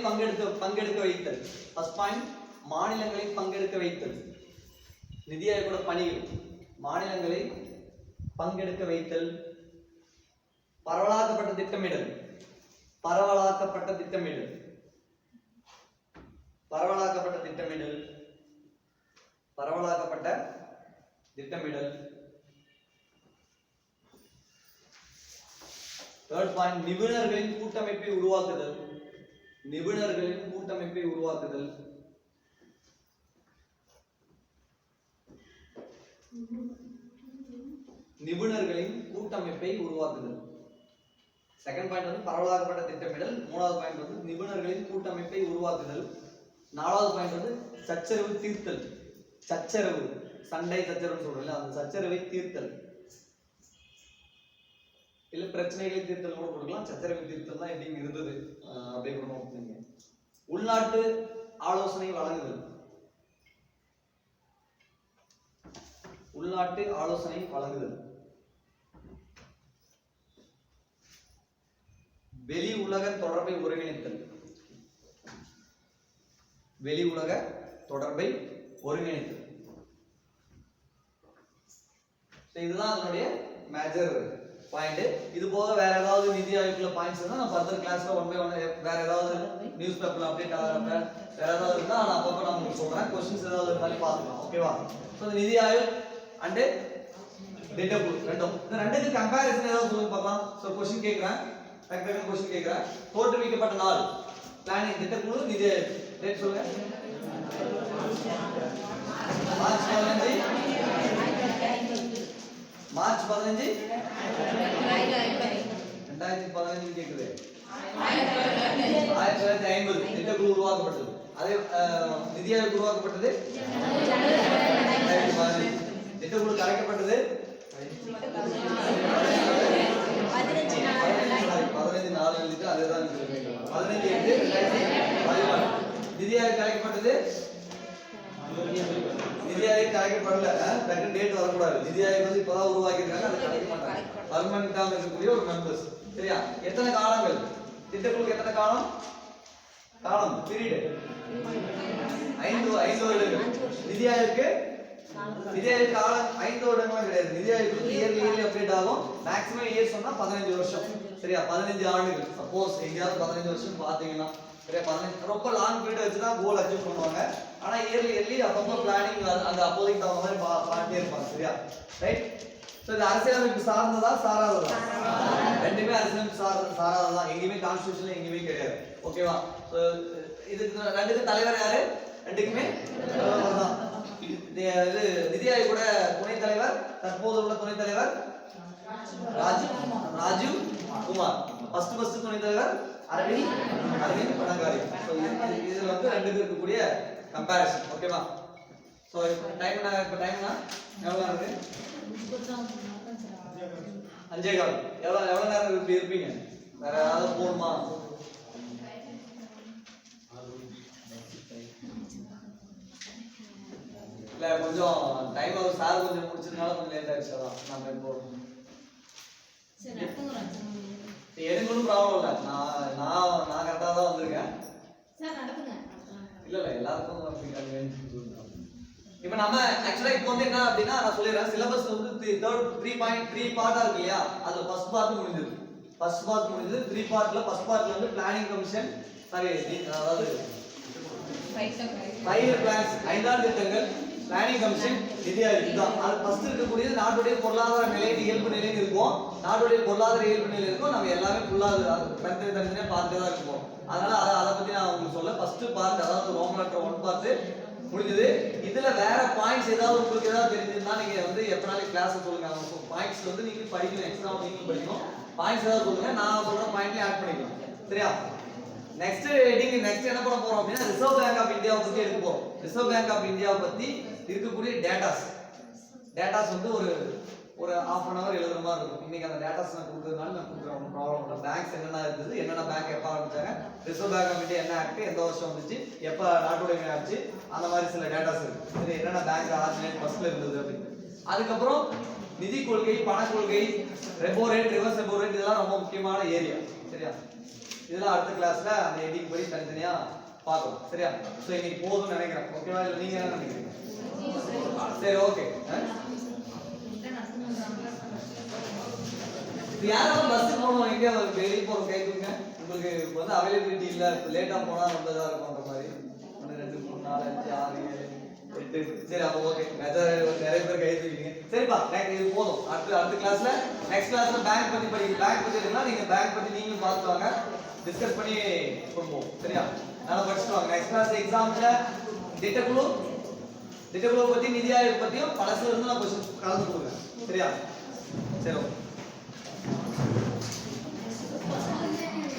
பங்கெடுக்க வைத்தல். ஃபர்ஸ்ட் பாயிண்ட் மாநிலங்களை பங்கெடுக்க வைத்தல். நிதி ஆயோகோட பணிகள் மாநிலங்களை பங்கெடுக்க வைத்தல், பரவலாக்கப்பட்ட திட்டமிடல், பரவலாக்கப்பட்ட திட்டமிடல், பரவலாக்கப்பட்ட திட்டமிடல், பரவலாக்கப்பட்ட திட்டமிடல். தேர்ட் பாயிண்ட், நிபுணர்களின் கூட்டமைப்பை உருவாக்குதல், நிபுணர்களின் கூட்டமைப்பை உருவாக்குதல். நிபுணர்களின் கூட்டமைப்பை உருவாக்குதல். செகண்ட் பாயிண்ட் வந்து பரவலாக்கப்பட்ட திட்டமிடல். மூணாவது பாயிண்ட் வந்து நிபுணர்களின் கூட்டமைப்பை உருவாக்குதல். நாலாவது பாயிண்ட் வந்து சச்சரவு தீர்த்தல். சச்சரவு, சண்டை சச்சரவு சொல்றோம்ல, அந்த சச்சரவை தீர்த்தல். இல்ல பிரச்சனைகளை தீர்த்தல் கூட கொடுக்கலாம். சச்சரவை தீர்த்தல் தான் எப்படி இருந்தது அப்படியே கூட நோக்குங்க. உள்நாட்டு ஆலோசனை வழங்குதல், உள்நாட்டு ஆலோசனை வழங்குதல். வெளி உலக தொடர்பை ஒருங்கிணைத்தல், வெளி உலக தொடர்பை ஒருங்கிணைத்தல். இதுதான் அதனுடைய மேஜர் பாயிண்ட். இது போக வேற ஏதாவது நிதி ஆயோக்ல பாயிண்ட்ஸ் இருந்தா நான் ஃபர்தர் கிளாஸ்ல ஒன் பை ஒன் வேற ஏதாவது நியூஸ் பேப்பர்ல அப்டேட் ஆகிறப்ப வேற ஏதாவது இருந்தா நான் அப்பப்போ நான் உங்களுக்கு சொல்றேன். क्वेश्चंस ஏதாவது இருந்தாலும் பார்த்துக்கலாம். ஓகேவா? சோ நிதி ஆயோக் அண்ட் டேட்டா குழு ரெண்டும், இந்த ரெண்டுக்கு கம்பேரிசன் ஏதாவது சொல்லுங்க பார்க்கலாம். சோ क्वेश्चन கேக்குறேன், டக்கு क्वेश्चन கேக்குறேன். தோற்றுவிக்கப்பட்ட நாள் பிளானிங் திட்ட குழு நிதி ஆயோக். டேட் சொல்லுங்க. மார்ச் 15 2015 கேக்குது. 1950 திட்ட குழு உருவாக்கப்பட்டது. அதே நிதி ஆயோக் உருவாக்கப்பட்டது திட்ட குழு கலைக்கப்பட்டது 15/4 எழுதிட்டு அதேதான் 15/8/2014. நிதி ஆயோக் கலைக்கப்பட்டது, நிதி ஆயோக் கலைக்கப்படல. டக்கு டேட் வரக்கூடாது. நிதி ஆயோக் வந்து இப்பதான் உருவாக்கி இருக்காங்க, அதை கலைக்க மாட்டாங்க. பர்மனன்ட்டாக இருக்கக்கூடிய ஒரு மெம்பர்ஸ். சரியா? எத்தனை காலங்கள் திட்டக்குழுக்கு? எத்தனை காலம்? காலம் பீரியட் 5 வருடங்கள். நிதி ஆயோக்கு காலம் 5 வருடங்களும் கிடையாது. நிதி ஆயோக்கு இயர்லி அப்டேட் ஆகும். மேக்ஸிமம் இயர் சொன்னா 15 வருஷம். சரியா? 15 ஆண்டுகள். சப்போஸ் எங்கயாவது 15 வருஷம் பாத்தீங்கன்னா சரியா, 15 ரொம்ப லாங் பீரியட் வச்சு தான் கோல் அச்சீவ் பண்ணுவாங்க. ஆனா இயர்லி அப்பப்போ பிளானிங் அந்த அப்போதைக்கு தகுந்த மாதிரி பார்த்துட்டே இருப்பாங்க. சரியா? ரைட். சோ இது அரசியலமைப்பு சார்ந்ததா சாராததா? ரெண்டுமே அரசியலமைப்பு சாராததான். எங்கேயுமே கான்ஸ்டிடியூஷன்ல எங்கேயுமே கிடையாது. ஓகேவா? சோ இதுக்கு ரெண்டுக்கு தலைவர் யாரு? ரெண்டுக்குமே தலைவர் தான். இது நிதி ஆயோகோட துணைத் தலைவர், தற்போது உள்ள துணைத் தலைவர் ராஜீவ் குமார். ஃபர்ஸ்ட் துணைத் தலைவர் அரவிந்த் பனகாரி. சோ இதுல வந்து ரெண்டுக்கு இருக்கக்கூடிய கம்பேரிசன். ஓகேவா? சோ டைம் எவ்வளவு இருக்கு? 5:15. எவ்வளவு நேரம் இருப்பீங்க? வேற ஏதாவது போணுமா? இல்ல கொஞ்சம் டைம் ஆகும். சார் கொஞ்சம் முடிச்சதுனால கொஞ்சம் லேட் ஆயிடுச்சு. அதான் நம்ம இப்போ எனக்கு ஒன்றும் ப்ராப்ளம் இல்லை. நான் கரெக்டாக தான் வந்திருக்கேன். இல்ல எல்லாருக்கும் இப்போ நம்ம ஆக்சுவலா இப்போ வந்து என்ன அப்படின்னா நான் சொல்லிடுறேன். சிலபஸ் வந்து 3 பார்ட்டா இருக்கு இல்லையா? அதுல ஃபர்ஸ்ட் பார்ட் முடிஞ்சது. 3 பார்ட்ல ஃபர்ஸ்ட் பார்ட்ல வந்து பிளானிங் கமிஷன் அதாவது 5 பிளான்ஸ் 5 திட்டங்கள் பிளானிங் கமிஷன் நிதி ஆயோக் தான். அது ஃபர்ஸ்ட் இருக்கக்கூடியது நாட்டுடைய பொருளாதார நிலை இயல்பு நிலைன்னு இருக்கும். நாட்டுடைய பொருளாதார இயல்பு நிலை இருக்கும். நம்ம எல்லாமே ஃபுல்லா தனித்தனியா பார்த்துட்டு தான் இருப்போம். அதனால அதை பத்தி நான் உங்களுக்கு சொல்ல. ஃபர்ஸ்ட் பார்ட் அதாவது ரோமன் லெட்டர் 1 பார்ட் முடிஞ்சது. இதுல வேற பாயிண்ட்ஸ் ஏதாவது உங்களுக்கு ஏதாவது தெரிஞ்சிருந்தா நீங்க வந்து எப்பனாலும் கிளாஸ் சொல்லுங்க. பாயிண்ட்ஸ் வந்து நீங்க படிக்கணும், எக்ஸ்ட்ரா நீங்க படிக்கணும். பாயிண்ட்ஸ் ஏதாவது சொல்லுங்க, நான் சொல்ற பாயிண்ட்லயே ஆட் பண்ணிக்கலாம். சரியா? நெக்ஸ்ட் ஹெட்டிங் நெக்ஸ்ட் என்ன பண்ண போறோம் அப்படின்னா ரிசர்வ் பேங்க் ஆஃப் இந்தியாவை பத்தி எடுக்க போறோம். ரிசர்வ் பேங்க் ஆஃப் இந்தியாவை பத்தி இருக்கக்கூடிய டேட்டாஸ் வந்து ஒரு half an hour எழுதுற மாதிரி இருக்கும். இன்னைக்கு அந்த டேட்டாஸ் நான் கொடுத்ததுனால நான் கொடுக்குறேன். ஒன்றும் ப்ராப்ளம் இல்லை. பேங்க்ஸ் என்னென்ன இருந்தது, என்னென்ன பேங்க் எப்போ ஆரம்பிச்சாங்க, ரிசர்வ் பேங்க் ஆஃப் இந்தியா என்ன ஆக்ட் எந்த வருஷம் வந்துச்சு, எப்போ நாட்டுடைய ஆச்சு, அந்த மாதிரி சில டேட்டாஸ் இருக்கு. சரி, என்னென்ன பேங்க் ஆர்ஜினேட் ஃபர்ஸ்ட்ல இருந்தது அப்படின்னு. அதுக்கப்புறம் நிதி கொள்கை, பண கொள்கை, repo rate, reverse repo rate, இதெல்லாம் ரொம்ப முக்கியமான ஏரியா. சரியா? இதெல்லாம் அடுத்த கிளாஸ்ல அந்த ஹெட்டிங் படி தனித்தனியா பார்க்கலாம். சரியா? சோ இன்னைக்கு போதும்னு நினைக்கிறேன். ஓகேவா? இல்ல நீங்க என்ன நினைக்கிறீங்க? சரி ஓகே. இப்போ யாராவது பஸ் போகணும் எங்க வெளியே போற கேட்குங்க உங்களுக்கு வந்து அவைலபிலிட்டி இல்ல லேட்டா போனா ரொம்ப இதா இருக்கும் அந்த மாதிரி 1 2 3 4 5 6 7 8 சரி அப்போ ஓகே நிறைய பேர் கை தூக்கிங்க. சரிப்பா எனக்கு இது போதும். அடுத்த கிளாஸ்ல நெக்ஸ்ட் கிளாஸ்ல பேங்க் பத்தி படிங்க. பேங்க் பத்தி இருக்குன்னா நீங்க பேங்க் பத்தி நீங்களும் பார்த்து வாங்க, டிஸ்கஸ் பண்ணி போவோம். சரியா? நல்லா படிச்சுட்டு வாங்க. நெக்ஸ்ட் கிளாஸ் எக்ஸாம்ல திட்டக்குழு பத்தி நிதி ஆயோக் பத்தியும் பழசுல இருந்து நான் கொஸ்டின் கலந்து கொடுங்க. சரியா? சரி ஓகே.